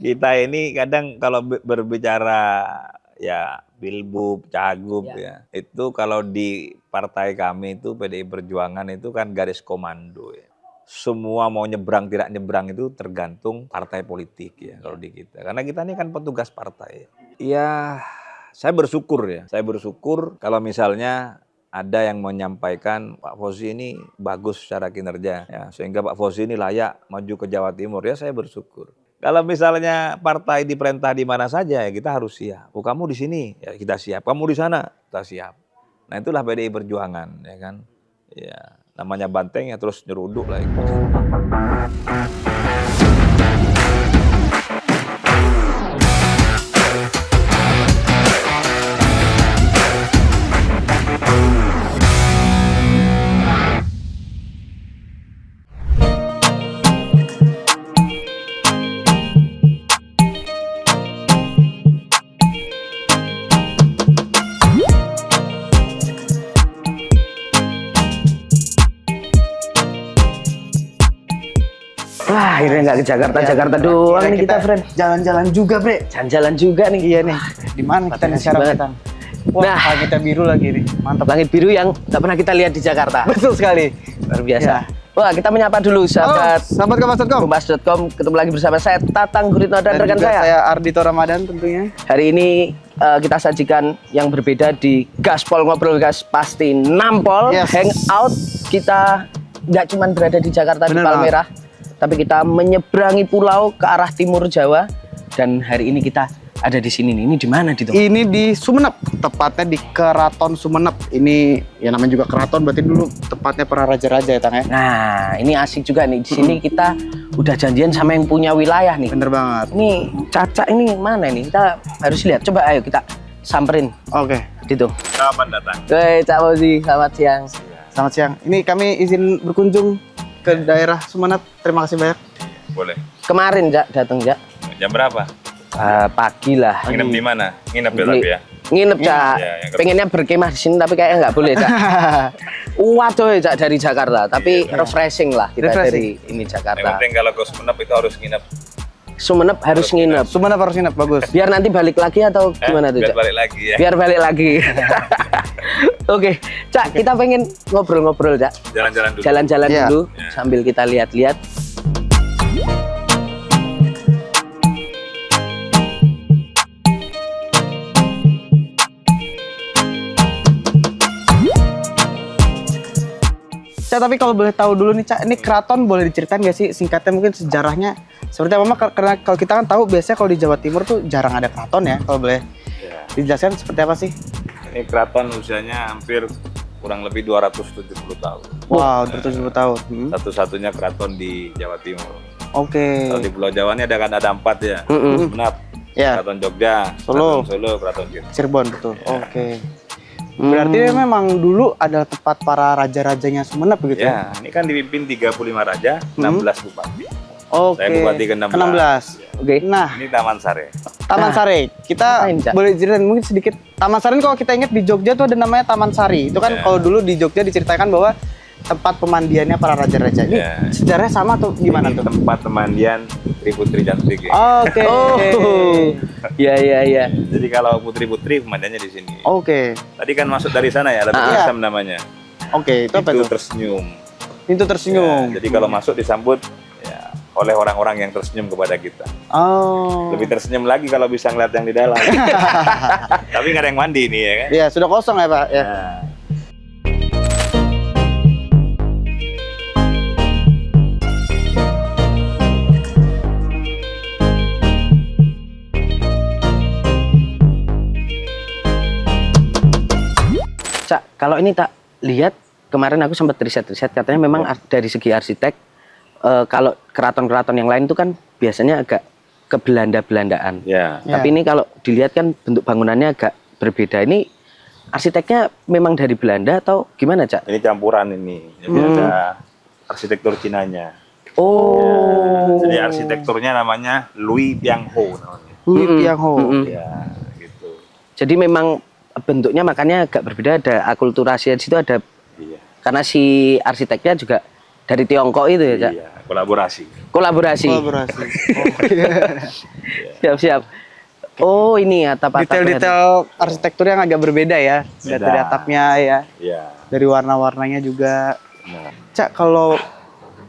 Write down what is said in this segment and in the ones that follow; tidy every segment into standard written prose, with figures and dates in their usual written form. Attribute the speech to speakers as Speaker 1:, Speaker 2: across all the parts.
Speaker 1: Kita ini kadang kalau berbicara ya Pilbub, Cagup ya, itu kalau di partai kami itu PDI Perjuangan itu kan garis komando ya. Semua mau nyebrang tidak nyebrang itu tergantung partai politik ya kalau di kita. Karena kita ini kan petugas partai. Ya, saya bersyukur ya. Saya bersyukur kalau misalnya ada yang menyampaikan Pak Fauzi ini bagus secara kinerja ya, sehingga Pak Fauzi ini layak maju ke Jawa Timur ya, saya bersyukur. Kalau misalnya partai diperintah di mana saja ya kita harus siap. Oh, kamu di sini ya kita siap, kamu di sana kita siap. Nah, itulah PDI Perjuangan ya kan. Ya, namanya banteng ya terus nyeruduk lah.
Speaker 2: Wah, akhirnya nggak ke Jakarta,
Speaker 3: Ya,
Speaker 2: Jakarta doang nih kita, friend.
Speaker 3: Jalan-jalan juga, Bre.
Speaker 2: Jalan-jalan juga nih.
Speaker 3: Iya nih. Di mana kita nih sekarang,
Speaker 2: banget.
Speaker 3: Betang? Wah,
Speaker 2: Nah.
Speaker 3: langit kita biru lagi nih. Mantap.
Speaker 2: Langit biru yang nggak pernah kita lihat di Jakarta.
Speaker 3: Betul sekali.
Speaker 2: Luar biasa.
Speaker 3: Ya.
Speaker 2: Wah, kita menyapa dulu sahabat
Speaker 3: sahabat Kompas.com.
Speaker 2: Kompas.com. Ketemu lagi bersama saya Tatang Guritno dan rekan
Speaker 3: juga
Speaker 2: saya.
Speaker 3: saya Ardhito Ramadan tentunya.
Speaker 2: Hari ini kita sajikan yang berbeda di Gaspol Ngobrol Gas Pasti Nampol.
Speaker 3: Yes.
Speaker 2: Hangout kita nggak cuma berada di Jakarta di
Speaker 3: Bener
Speaker 2: Palmerah, tapi kita menyeberangi pulau ke arah timur Jawa. Dan hari ini kita ada di sini nih. Ini di mana, Dito?
Speaker 3: Ini di Sumenep, tepatnya di Keraton Sumenep. Ini ya namanya juga keraton, berarti dulu tepatnya para raja-raja ya, Tang ya.
Speaker 2: Nah, ini asik juga nih. Di sini kita udah janjian sama yang punya wilayah nih.
Speaker 3: Bener banget.
Speaker 2: Ini Caca ini mana nih? Kita harus lihat. Coba ayo kita samperin.
Speaker 3: Oke.
Speaker 2: Dito.
Speaker 1: Selamat datang.
Speaker 2: Oke, Cak Fauzi, selamat siang.
Speaker 3: Selamat siang. Ini kami izin berkunjung ke daerah Sumenep. Terima kasih banyak.
Speaker 1: Boleh.
Speaker 2: Kemarin, Cak, datang, Cak.
Speaker 1: Jam berapa?
Speaker 2: Pagi lah.
Speaker 1: Nginep di mana? Nginep ya
Speaker 2: Di-
Speaker 1: tapi ya.
Speaker 2: Nginep, Cak.
Speaker 1: Iya, yang
Speaker 2: Pengennya berkemah di sini tapi kayaknya nggak boleh, Cak. Waduh, Cak, dari Jakarta. Tapi
Speaker 1: Iya.
Speaker 2: refreshing lah kita
Speaker 3: Refreshing.
Speaker 2: dari ini
Speaker 1: Yang
Speaker 2: Jakarta.
Speaker 1: penting kalau ke Sumenep itu harus nginep.
Speaker 2: Sumenep harus nginep.
Speaker 3: Sumenep harus nginep, bagus.
Speaker 2: Biar nanti balik lagi atau gimana tuh,
Speaker 1: Biar
Speaker 2: Cak?
Speaker 1: balik lagi ya.
Speaker 2: Biar balik lagi. Oke, Cak, kita pengen ngobrol-ngobrol, Cak.
Speaker 1: Jalan-jalan dulu.
Speaker 2: Jalan-jalan
Speaker 3: Iya.
Speaker 2: dulu
Speaker 1: Iya.
Speaker 2: sambil kita lihat-lihat.
Speaker 3: Cak, tapi kalau boleh tahu dulu nih, Cak, ini keraton boleh diceritain nggak sih singkatnya mungkin sejarahnya? Seperti apa? Karena kalau kita kan tahu biasanya kalau di Jawa Timur tuh jarang ada keraton ya. Kalau boleh
Speaker 1: Ya.
Speaker 3: dijelaskan seperti apa sih?
Speaker 1: Ini keraton usianya hampir kurang lebih 270 tahun.
Speaker 3: Wow, 270 tahun.
Speaker 1: Satu-satunya keraton di Jawa Timur.
Speaker 3: Oke.
Speaker 1: Kalau di Pulau Jawa ini ada 4 ya. Sumenep,
Speaker 3: Ya,
Speaker 1: Keraton Jogja,
Speaker 3: Solo.
Speaker 1: Keraton Solo, Keraton Cirebon.
Speaker 3: Cirebon betul. Oke. Berarti memang dulu adalah tempat para raja-rajanya Sumenep begitu ya?
Speaker 1: Ya, ini kan dipimpin 35 raja, 16 bupati.
Speaker 3: Oke.
Speaker 1: Saya bupati ke-16.
Speaker 3: Ke-16.
Speaker 2: Oke.
Speaker 3: Nah,
Speaker 1: Ini Taman Sari.
Speaker 3: Taman Sari. Kita
Speaker 2: ngapain, Cak?
Speaker 3: boleh ceritain mungkin sedikit. Taman Sari kalau kita ingat di Jogja tuh ada namanya Taman Sari. Itu kan
Speaker 1: Ya.
Speaker 3: kalau dulu di Jogja diceritakan bahwa tempat pemandiannya para raja-raja. Ini
Speaker 1: Ya.
Speaker 3: sejarahnya sama atau gimana
Speaker 1: Ini
Speaker 3: tuh?
Speaker 1: tempat pemandian putri-putri cantik. Ya.
Speaker 3: Oke.
Speaker 2: Oh. Iya, iya, iya.
Speaker 1: Jadi kalau putri-putri pemandiannya di sini.
Speaker 3: Oke.
Speaker 1: Tadi kan masuk dari sana ya, Labu
Speaker 3: Iya.
Speaker 1: Asam namanya.
Speaker 3: Oke, itu apa
Speaker 1: Itu
Speaker 3: tuh?
Speaker 1: tersenyum.
Speaker 3: Pintu
Speaker 1: Ya,
Speaker 3: tersenyum.
Speaker 1: jadi kalau masuk disambut ya, oleh orang-orang yang tersenyum kepada kita.
Speaker 3: Oh.
Speaker 1: Lebih tersenyum lagi kalau bisa ngeliat yang di dalam. Tapi nggak ada yang mandi nih ya kan.
Speaker 3: Iya, sudah kosong ya, Pak. Ya.
Speaker 1: Nah,
Speaker 2: Cak, kalau ini tak lihat kemarin aku sempat riset-riset katanya memang dari segi arsitek kalau keraton-keraton yang lain itu kan biasanya agak ke Belanda-Belandaan.
Speaker 1: ya.
Speaker 3: Ya.
Speaker 2: Tapi ini kalau dilihat kan bentuk bangunannya agak berbeda. Ini arsiteknya memang dari Belanda atau gimana, Cak?
Speaker 1: Ini campuran ini. Jadi ada arsitektur Cinanya.
Speaker 2: Oh.
Speaker 1: Jadi arsitekturnya namanya Louis Piang Ho namanya.
Speaker 3: Yang Ho.
Speaker 1: Ya, gitu.
Speaker 2: Jadi memang bentuknya makanya agak berbeda, ada akulturasi di situ ada
Speaker 1: Iya.
Speaker 2: karena si arsiteknya juga dari Tiongkok itu ya, Cak.
Speaker 1: Iya. kolaborasi.
Speaker 2: Kolaborasi.
Speaker 3: Kolaborasi.
Speaker 2: Siap-siap. Oh, ini atap-atap.
Speaker 3: Detail-detail arsitektur yang agak berbeda ya.
Speaker 1: Beda.
Speaker 3: Dari atapnya ya.
Speaker 1: Iya.
Speaker 3: Dari warna-warnanya juga.
Speaker 1: Nah,
Speaker 3: Cak, kalau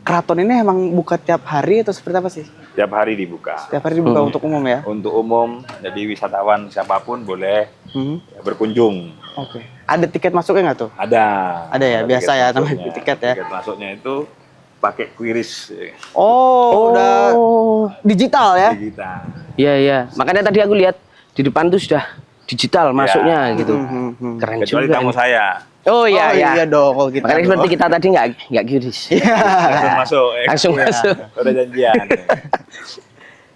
Speaker 3: keraton ini emang buka tiap hari atau seperti apa sih?
Speaker 1: tiap hari dibuka.
Speaker 3: Tiap hari dibuka untuk umum ya?
Speaker 1: Untuk umum, jadi wisatawan siapapun boleh
Speaker 3: Hmm.
Speaker 1: berkunjung.
Speaker 3: Oke. Ada tiket masuknya nggak tuh?
Speaker 1: Ada.
Speaker 3: Ada ya, biasa
Speaker 1: tiket
Speaker 3: ya, namanya
Speaker 1: masuknya.
Speaker 3: tiket ya.
Speaker 1: Tiket masuknya itu pakai QRIS
Speaker 3: Oh, udah digital ya?
Speaker 1: digital.
Speaker 2: Iya, iya. Makanya tadi aku lihat di depan tuh sudah digital masuknya gitu. Keren
Speaker 1: Kecuali
Speaker 2: juga.
Speaker 1: tamu
Speaker 2: ini.
Speaker 1: saya.
Speaker 2: Oh iya, iya.
Speaker 3: Iya dong kalau kita.
Speaker 2: Makanya
Speaker 3: dong.
Speaker 2: seperti kita tadi nggak giris.
Speaker 1: Langsung masuk.
Speaker 2: Langsung
Speaker 3: Iya.
Speaker 2: masuk.
Speaker 1: Udah janjian.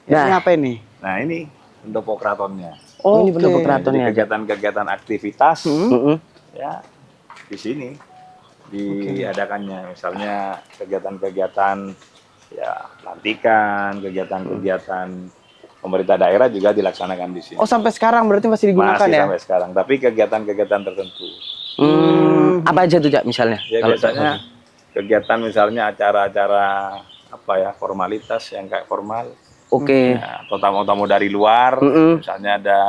Speaker 3: Ini
Speaker 2: Nah.
Speaker 3: apa ini?
Speaker 1: Nah ini pendopo keratonnya.
Speaker 2: Oh, ini pendopo
Speaker 3: Oke.
Speaker 2: keraton
Speaker 1: Jadi
Speaker 2: ya.
Speaker 1: kegiatan-kegiatan aktivitas
Speaker 2: Mm-mm.
Speaker 1: ya di sini diadakannya. Misalnya kegiatan-kegiatan ya pelantikan, kegiatan-kegiatan pemerintah daerah juga dilaksanakan di sini.
Speaker 3: Oh, sampai sekarang berarti masih digunakan
Speaker 1: Masih
Speaker 3: ya?
Speaker 1: sampai sekarang, tapi kegiatan-kegiatan tertentu.
Speaker 2: Apa aja tuh, Cak, misalnya?
Speaker 1: Ya
Speaker 2: Kalau
Speaker 1: biasanya kegiatan misalnya acara-acara apa ya formalitas yang kayak formal,
Speaker 2: Oke.
Speaker 1: ya, atau tamu-tamu dari luar, misalnya ada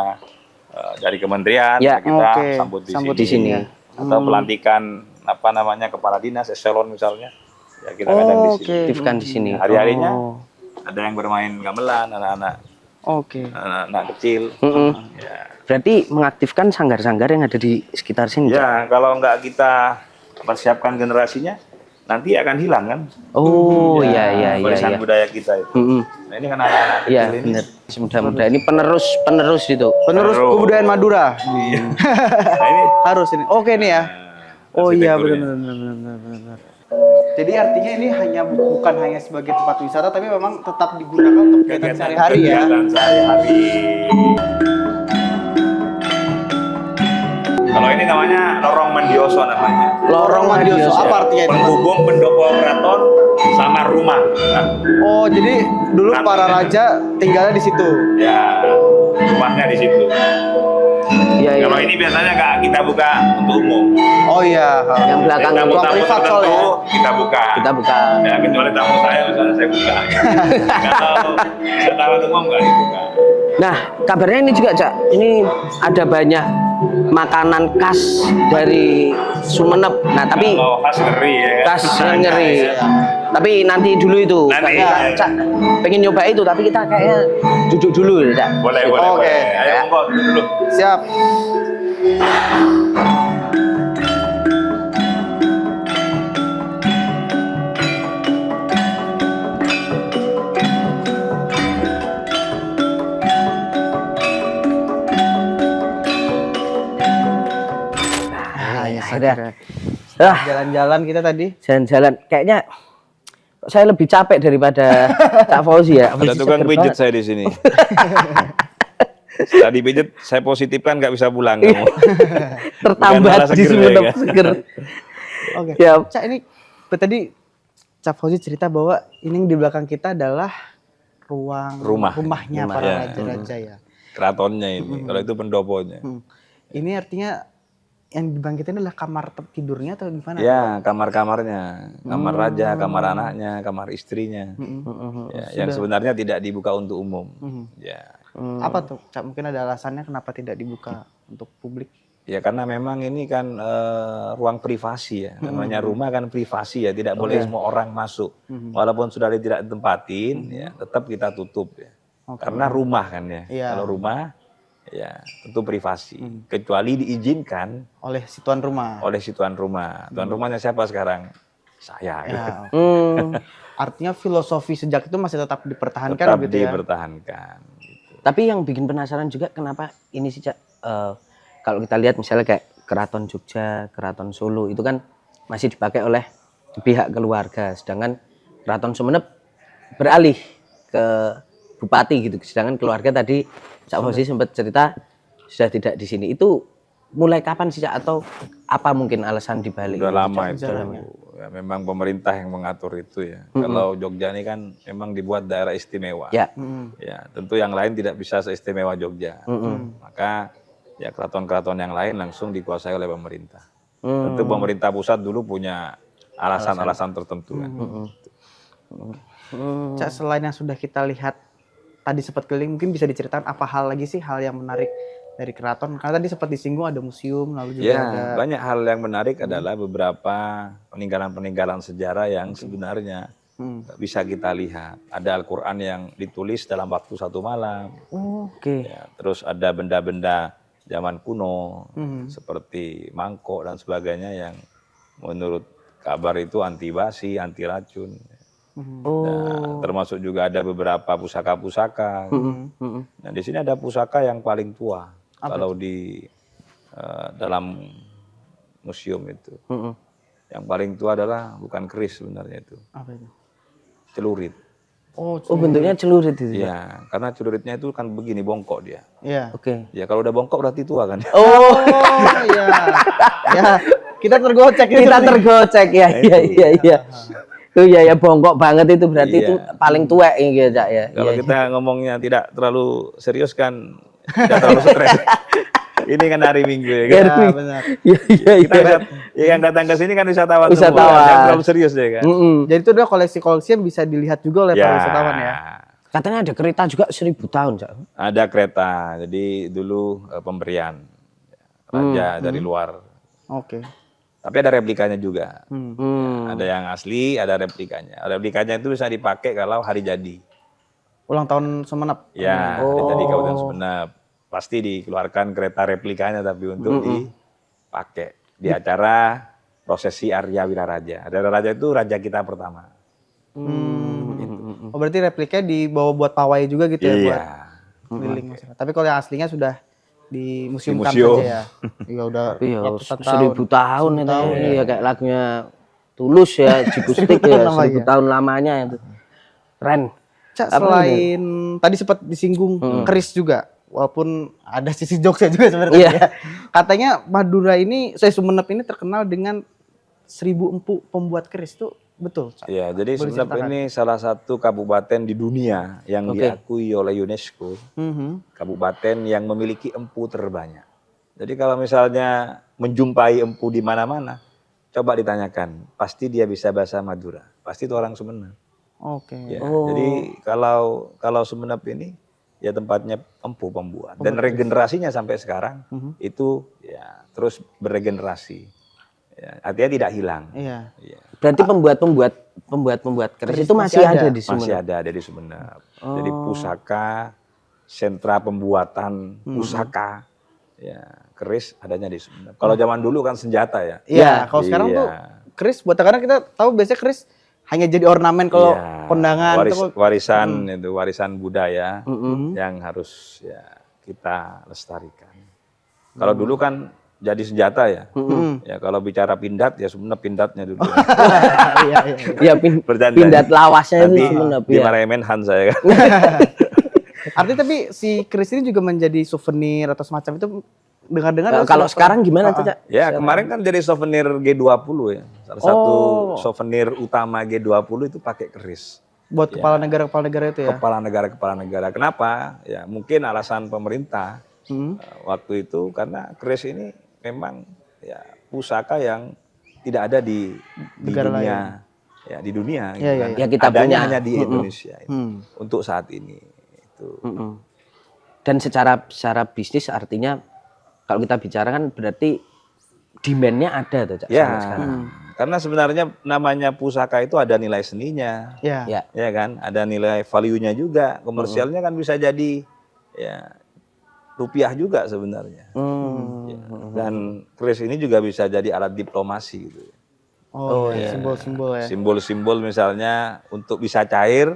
Speaker 1: dari kementerian,
Speaker 2: Ya,
Speaker 1: kita
Speaker 3: oke.
Speaker 1: sambut
Speaker 3: Sambut
Speaker 2: di sini.
Speaker 1: atau pelantikan apa namanya kepala dinas eselon misalnya, ya kita kadang di sini.
Speaker 3: Oke.
Speaker 2: Aktifkan di sini.
Speaker 1: Hari-harinya
Speaker 3: Oh.
Speaker 1: ada yang bermain gamelan, anak-anak
Speaker 3: Oke.
Speaker 1: anak-anak kecil. Ya.
Speaker 2: Berarti mengaktifkan sanggar-sanggar yang ada di sekitar sini. Cak?
Speaker 1: Ya, kalau nggak kita persiapkan generasinya, nanti akan hilang kan?
Speaker 2: Oh, iya, iya, iya.
Speaker 1: Warisan
Speaker 2: Iya.
Speaker 1: budaya kita itu. Nah, ini kan anak-anak
Speaker 2: Iya,
Speaker 1: kecil ini.
Speaker 2: benar. Mudah-mudahan ini penerus itu.
Speaker 3: Penerus
Speaker 1: Penerus.
Speaker 3: kebudayaan Madura.
Speaker 1: Nah, ini
Speaker 3: Harus ini. Oke nih ya. Oh iya
Speaker 1: arsitekturnya.
Speaker 3: benar. Jadi artinya ini bukan hanya sebagai tempat wisata tapi memang tetap digunakan untuk kegiatan sehari-hari ya.
Speaker 1: Kegiatan sehari-hari. Kalau ini namanya Lorong Mandioso namanya.
Speaker 3: Lorong Mandioso apa artinya itu?
Speaker 1: Penghubung pendopo keraton sama rumah. Nah,
Speaker 3: Oh, jadi dulu para raja tinggalnya di situ.
Speaker 1: ya, rumahnya di situ.
Speaker 2: Iya, iya.
Speaker 1: Kalau ini biasanya nggak kita buka untuk umum.
Speaker 3: Oh iya.
Speaker 2: Yang belakang
Speaker 1: Tamu-tamu
Speaker 3: ruang privat
Speaker 1: tertentu
Speaker 3: soalnya.
Speaker 1: kita buka.
Speaker 2: Kita buka.
Speaker 1: Ya kecuali tamu saya misalnya saya buka. Kalau wisatawan umum nggak dibuka.
Speaker 2: Nah, kabarnya ini juga, Cak. Ini ada banyak makanan khas dari Sumeneb. Nah, tapi
Speaker 1: Kalau khas ngeri ya.
Speaker 2: khas ngeri. Tapi nanti dulu itu.
Speaker 1: Nanti.
Speaker 2: Kayaknya, Cak, pengen nyoba itu, tapi kita kayaknya duduk dulu ya, Cak.
Speaker 1: Boleh,
Speaker 3: Oke.
Speaker 1: boleh. Ayo monggo duduk dulu.
Speaker 3: Siap.
Speaker 2: Akhirnya. Ah,
Speaker 3: Jalan-jalan kita tadi.
Speaker 2: jalan-jalan. Kayaknya saya lebih capek daripada Cak Fauzi ya.
Speaker 1: Ada tukang pijet saya di sini. Tadi pijet saya positifkan nggak bisa pulang kamu.
Speaker 2: Tertambat
Speaker 1: Bukan malah
Speaker 2: di
Speaker 1: seger
Speaker 2: Sumeneb
Speaker 1: ya,
Speaker 2: seger.
Speaker 3: Oke.
Speaker 2: Siap.
Speaker 3: Cak, ini tadi Cak Fauzi cerita bahwa ini yang di belakang kita adalah rumahnya
Speaker 1: Rumah,
Speaker 3: para
Speaker 1: ya.
Speaker 3: raja-raja ya.
Speaker 1: Keratonnya ini. Kalau itu pendoponya.
Speaker 3: Ini artinya yang di belakang kita ini adalah kamar tidurnya atau gimana?
Speaker 1: Ya, kamar-kamarnya, kamar raja, kamar anaknya, kamar istrinya. Ya, yang sebenarnya tidak dibuka untuk umum. Ya.
Speaker 3: Apa tuh? Cak, mungkin ada alasannya kenapa tidak dibuka untuk publik?
Speaker 1: Ya karena memang ini kan ruang privasi ya. Namanya rumah kan privasi ya, tidak boleh semua orang masuk. Walaupun sudah tidak ditempatin, ya tetap kita tutup ya. Karena rumah kan ya.
Speaker 3: Iya.
Speaker 1: Kalau rumah ya tentu privasi. Kecuali diizinkan
Speaker 3: Oleh si tuan rumah.
Speaker 1: oleh si tuan rumah. Tuan rumahnya siapa sekarang? Saya.
Speaker 3: Ya.
Speaker 2: Hmm.
Speaker 3: Artinya filosofi sejak itu masih tetap dipertahankan
Speaker 1: Tetap
Speaker 3: gitu ya.
Speaker 1: dipertahankan.
Speaker 2: Tapi yang bikin penasaran juga kenapa ini sih, Cak, kalau kita lihat misalnya kayak Keraton Jogja, Keraton Solo itu kan masih dipakai oleh pihak keluarga, sedangkan Keraton Sumeneb beralih ke bupati gitu. Sedangkan keluarga tadi Cak Fauzi sempat cerita sudah tidak di sini. Itu mulai kapan sih, Cak, atau apa mungkin alasan dibalik?
Speaker 1: Sudah
Speaker 2: itu,
Speaker 1: lama
Speaker 2: Cak?
Speaker 1: itu.
Speaker 2: Sudah lama.
Speaker 1: Ya, memang pemerintah yang mengatur itu ya. Kalau Jogja ini kan memang dibuat daerah istimewa.
Speaker 2: Ya.
Speaker 1: Ya, tentu yang lain tidak bisa seistimewa Jogja. Maka ya keraton-keraton yang lain langsung dikuasai oleh pemerintah. Tentu pemerintah pusat dulu punya alasan-alasan tertentu kan.
Speaker 3: Cak, selain yang sudah kita lihat tadi sempat keliling, mungkin bisa diceritakan apa hal lagi sih hal yang menarik dari keraton? Karena tadi sempat disinggung ada museum, lalu juga ada
Speaker 1: Ya, banyak hal yang menarik adalah beberapa peninggalan-peninggalan sejarah yang sebenarnya bisa kita lihat. Ada Al-Quran yang ditulis dalam waktu 1 malam.
Speaker 2: Oke.
Speaker 1: Ya, terus ada benda-benda zaman kuno seperti mangkok dan sebagainya yang menurut kabar itu anti basi, anti racun. Nah, termasuk juga ada beberapa pusaka-pusaka. Nah, di sini ada pusaka yang paling tua. Kalau di dalam museum itu, yang paling tua adalah bukan keris sebenarnya itu,
Speaker 3: apa itu?
Speaker 1: celurit.
Speaker 3: Oh,
Speaker 2: Oh, bentuknya celurit itu.
Speaker 1: Iya, karena celuritnya itu kan begini bongkok dia.
Speaker 3: iya.
Speaker 2: Oke.
Speaker 1: Ya kalau udah bongkok berarti tua kan.
Speaker 3: Oh, iya. Ya, kita tergocek itu.
Speaker 2: Kita tergocek ya. Iya, iya, iya. Oh iya ya, bongkok banget itu berarti
Speaker 1: Iya.
Speaker 2: itu paling tua ya, Cak ya.
Speaker 1: Kalau
Speaker 2: Iya,
Speaker 1: kita ngomongnya tidak terlalu serius kan, tidak terlalu stres. Ini kan hari Minggu ya kan.
Speaker 3: Ya, benar.
Speaker 2: iya, iya,
Speaker 1: Kita
Speaker 2: iya.
Speaker 1: ya, yang datang ke sini kan wisatawan semua,
Speaker 2: Wisatawan.
Speaker 1: jangan terlalu serius ya kan.
Speaker 3: Jadi itu adalah koleksi-koleksi yang bisa dilihat juga oleh para wisatawan ya.
Speaker 2: Katanya ada kereta juga 1000 tahun, Cak.
Speaker 1: Ada kereta, jadi dulu pemberian raja dari luar.
Speaker 3: Oke.
Speaker 1: Tapi ada replikanya juga.
Speaker 2: Hmm.
Speaker 1: Ada yang asli, ada replikanya. Replikanya itu bisa dipakai kalau hari jadi.
Speaker 3: Ulang tahun Sumenep.
Speaker 1: Ya, hari jadi Kabupaten Sumenep. Pasti dikeluarkan kereta replikanya tapi untuk dipakai di acara prosesi Arya Wiraraja. Arya Wiraraja itu raja kita pertama.
Speaker 3: Oh, berarti replikanya dibawa buat pawai juga gitu ya, buat
Speaker 1: Iya.
Speaker 3: keliling masyarakat. Tapi kalau yang aslinya sudah di museum
Speaker 1: museum.
Speaker 3: saja ya. Iya udah
Speaker 2: Iya,
Speaker 3: ratusan tahun.
Speaker 2: 1000 tahun itu. Iya, kayak lagunya Tulus ya, Jigustik ya, 1000 tahun lamanya itu. Keren.
Speaker 3: Cak, selain tadi sempat disinggung keris juga, walaupun ada sisi jokesnya juga sebenarnya.
Speaker 2: Iya.
Speaker 3: Ya. Katanya Madura ini, Sumenep ini terkenal dengan 1000 empu pembuat keris, tuh betul? Cak?
Speaker 1: Iya, jadi
Speaker 3: Boleh
Speaker 1: Sumenep
Speaker 3: ceritakan?
Speaker 1: ini salah satu kabupaten di dunia yang diakui oleh UNESCO. Kabupaten yang memiliki empu terbanyak. Jadi kalau misalnya menjumpai empu di mana-mana, coba ditanyakan, pasti dia bisa bahasa Madura. Pasti itu orang Sumenep.
Speaker 3: Oke.
Speaker 1: Ya, jadi kalau Sumenep ini ya tempatnya empu pembuat dan regenerasinya sampai sekarang itu ya terus beregenerasi. Ya, artinya tidak hilang.
Speaker 3: Iya.
Speaker 1: Ya,
Speaker 2: Berarti pembuat keris itu masih ada di
Speaker 1: masih
Speaker 2: Sumenep.
Speaker 1: ada di Sumenep. Jadi pusaka, sentra pembuatan pusaka, ya keris adanya di Sumenep. Kalau zaman dulu kan senjata ya.
Speaker 3: Iya, kalau sekarang tuh keris buat karena kita tahu biasanya keris hanya jadi ornamen kalau
Speaker 1: Iya,
Speaker 3: kondangan itu.
Speaker 1: warisan itu warisan budaya yang harus ya kita lestarikan. Kalau dulu kan jadi senjata ya. Ya kalau bicara pindad ya Sumenep pindatnya dulu.
Speaker 3: Iya, iya.
Speaker 2: Iya,
Speaker 1: Bercanda.
Speaker 2: pindat lawasnya itu
Speaker 1: Nanti
Speaker 2: Sumenep
Speaker 1: di
Speaker 2: ya.
Speaker 1: Menhan saya kan.
Speaker 3: Artinya tapi si keris ini juga menjadi souvenir atau semacam itu dengar-dengar.
Speaker 2: Kalau sekarang gimana tuh, Cak?
Speaker 1: Ya kemarin kan jadi souvenir G20 ya. Salah satu souvenir utama G20 itu pakai keris.
Speaker 3: buat kepala negara itu ya.
Speaker 1: Kepala negara. Kenapa? Ya mungkin alasan pemerintah waktu itu karena keris ini memang ya pusaka yang tidak ada di
Speaker 3: Negara
Speaker 1: dunia. Ya di dunia gitu
Speaker 3: Iya,
Speaker 1: kan.
Speaker 3: iya,
Speaker 2: iya. Ya, kita
Speaker 1: adanya
Speaker 2: punya.
Speaker 1: hanya di Indonesia untuk saat ini. Itu.
Speaker 2: Dan secara bisnis artinya kalau kita bicara kan berarti demand-nya ada tuh, Cak,
Speaker 1: Ya,
Speaker 2: sampai sekarang.
Speaker 1: karena sebenarnya namanya pusaka itu ada nilai seninya,
Speaker 3: Iya.
Speaker 2: Ya.
Speaker 1: ya kan, ada nilai value-nya juga, komersialnya kan bisa jadi ya rupiah juga sebenarnya. Ya, dan keris ini juga bisa jadi alat diplomasi gitu.
Speaker 3: Oh, iya. Simbol-simbol ya.
Speaker 1: Simbol-simbol misalnya untuk bisa cair,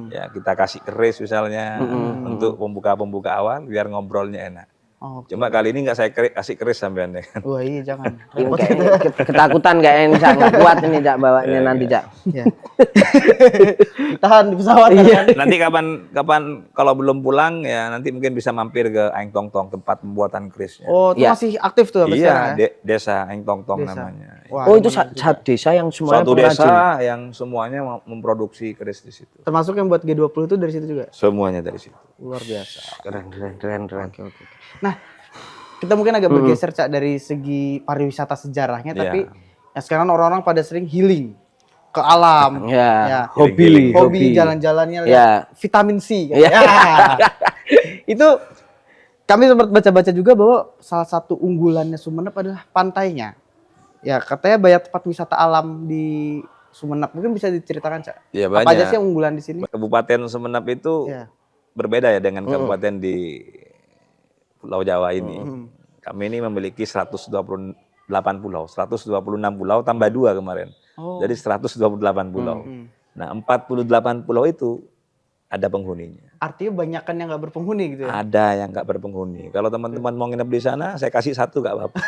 Speaker 1: ya kita kasih keris misalnya untuk pembuka-pembuka awal biar ngobrolnya enak.
Speaker 3: Oh,
Speaker 1: Cuma kali ini nggak saya kasih keris sampean ya.
Speaker 3: wah iya jangan.
Speaker 2: Ini kayak ketakutan kayaknya Cak, nggak kuat ini Cak bawanya nanti Cak.
Speaker 3: Iya. Ditahan di pesawat kan.
Speaker 1: Nanti kapan kalau belum pulang ya nanti mungkin bisa mampir ke Aeng Tong Tong tempat pembuatan kerisnya.
Speaker 3: Oh, itu
Speaker 2: Iya.
Speaker 3: masih aktif tuh sampai sekarang
Speaker 1: Iya,
Speaker 3: ya?
Speaker 1: desa Aeng Tong Tong
Speaker 3: Desa.
Speaker 1: namanya.
Speaker 3: Wah,
Speaker 2: Oh, itu satu desa yang semuanya
Speaker 1: Suatu
Speaker 2: pengrajin.
Speaker 1: desa yang semuanya memproduksi keris di situ.
Speaker 3: termasuk yang buat G20 itu dari situ juga.
Speaker 1: Semuanya dari situ.
Speaker 3: Luar biasa.
Speaker 2: Keren.
Speaker 3: Nah, kita mungkin agak bergeser Cak dari segi pariwisata sejarahnya, tapi ya sekarang orang-orang pada sering healing. ke alam.
Speaker 2: Ya,
Speaker 1: Healing-healing.
Speaker 3: Hobi jalan-jalannya lihat
Speaker 2: Ya.
Speaker 3: vitamin C.
Speaker 2: Ya.
Speaker 3: Itu kami sempat baca-baca juga bahwa salah satu unggulannya Sumeneb adalah pantainya. Ya, katanya banyak tempat wisata alam di Sumeneb. Mungkin bisa diceritakan, Cak.
Speaker 1: Ya,
Speaker 3: Apa aja
Speaker 1: banyak.
Speaker 3: sih yang unggulan di sini?
Speaker 1: Kabupaten Sumeneb itu
Speaker 3: Ya.
Speaker 1: berbeda ya dengan kabupaten di Pulau Jawa ini. Kami ini memiliki 128 pulau, 126 pulau tambah 2 kemarin. Jadi 128 pulau. Nah, 48 pulau itu ada penghuninya.
Speaker 3: Artinya banyakan yang nggak berpenghuni gitu ya?
Speaker 1: Ada yang nggak berpenghuni. Kalau teman-teman mau nginep di sana, saya kasih 1 nggak apa-apa.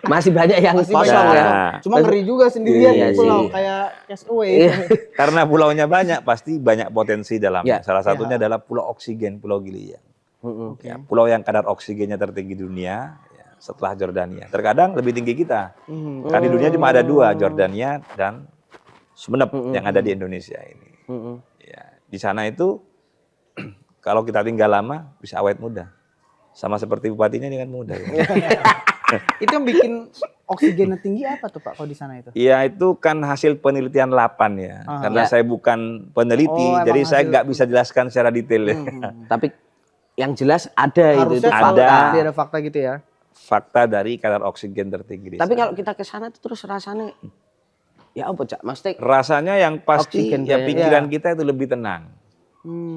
Speaker 2: Masih banyak yang
Speaker 3: Masih
Speaker 2: kosong
Speaker 3: banyak.
Speaker 2: ya.
Speaker 1: Nah.
Speaker 3: Cuma ngeri juga sendirian
Speaker 2: Iya
Speaker 3: di pulau
Speaker 2: sih.
Speaker 3: kayak castaway.
Speaker 2: Iya.
Speaker 1: Karena pulaunya banyak, pasti banyak potensi dalamnya.
Speaker 2: Ya.
Speaker 1: Salah satunya adalah Pulau Oksigen, Pulau Giliang. Ya, pulau yang kadar oksigennya tertinggi di dunia, ya, setelah Jordania. Terkadang lebih tinggi kita. Karena di dunia cuma ada 2, Jordania dan Sumeneb yang ada di Indonesia ini. Ya, di sana itu kalau kita tinggal lama bisa awet muda. Sama seperti bupatinya dengan muda. Ya.
Speaker 3: Itu yang bikin oksigennya tinggi apa tuh Pak kalau di sana itu?
Speaker 1: Iya, itu kan hasil penelitian 8 ya. Karena
Speaker 2: Ya.
Speaker 1: saya bukan peneliti,
Speaker 3: Oh,
Speaker 1: jadi
Speaker 3: emang
Speaker 1: saya
Speaker 3: hasil-
Speaker 1: nggak bisa jelaskan secara detail. Ya.
Speaker 2: Tapi yang jelas ada itu
Speaker 3: Harusnya
Speaker 1: ada.
Speaker 3: fakta, ada fakta gitu ya.
Speaker 1: Fakta dari kadar oksigen tertinggi di
Speaker 2: Tapi
Speaker 1: sana.
Speaker 2: kalau kita ke sana itu terus rasanya ya apa, Cak? Maksudnya
Speaker 1: Rasanya yang pasti
Speaker 2: Oksigen
Speaker 1: ya
Speaker 2: banyak.
Speaker 1: pikiran kita itu lebih tenang.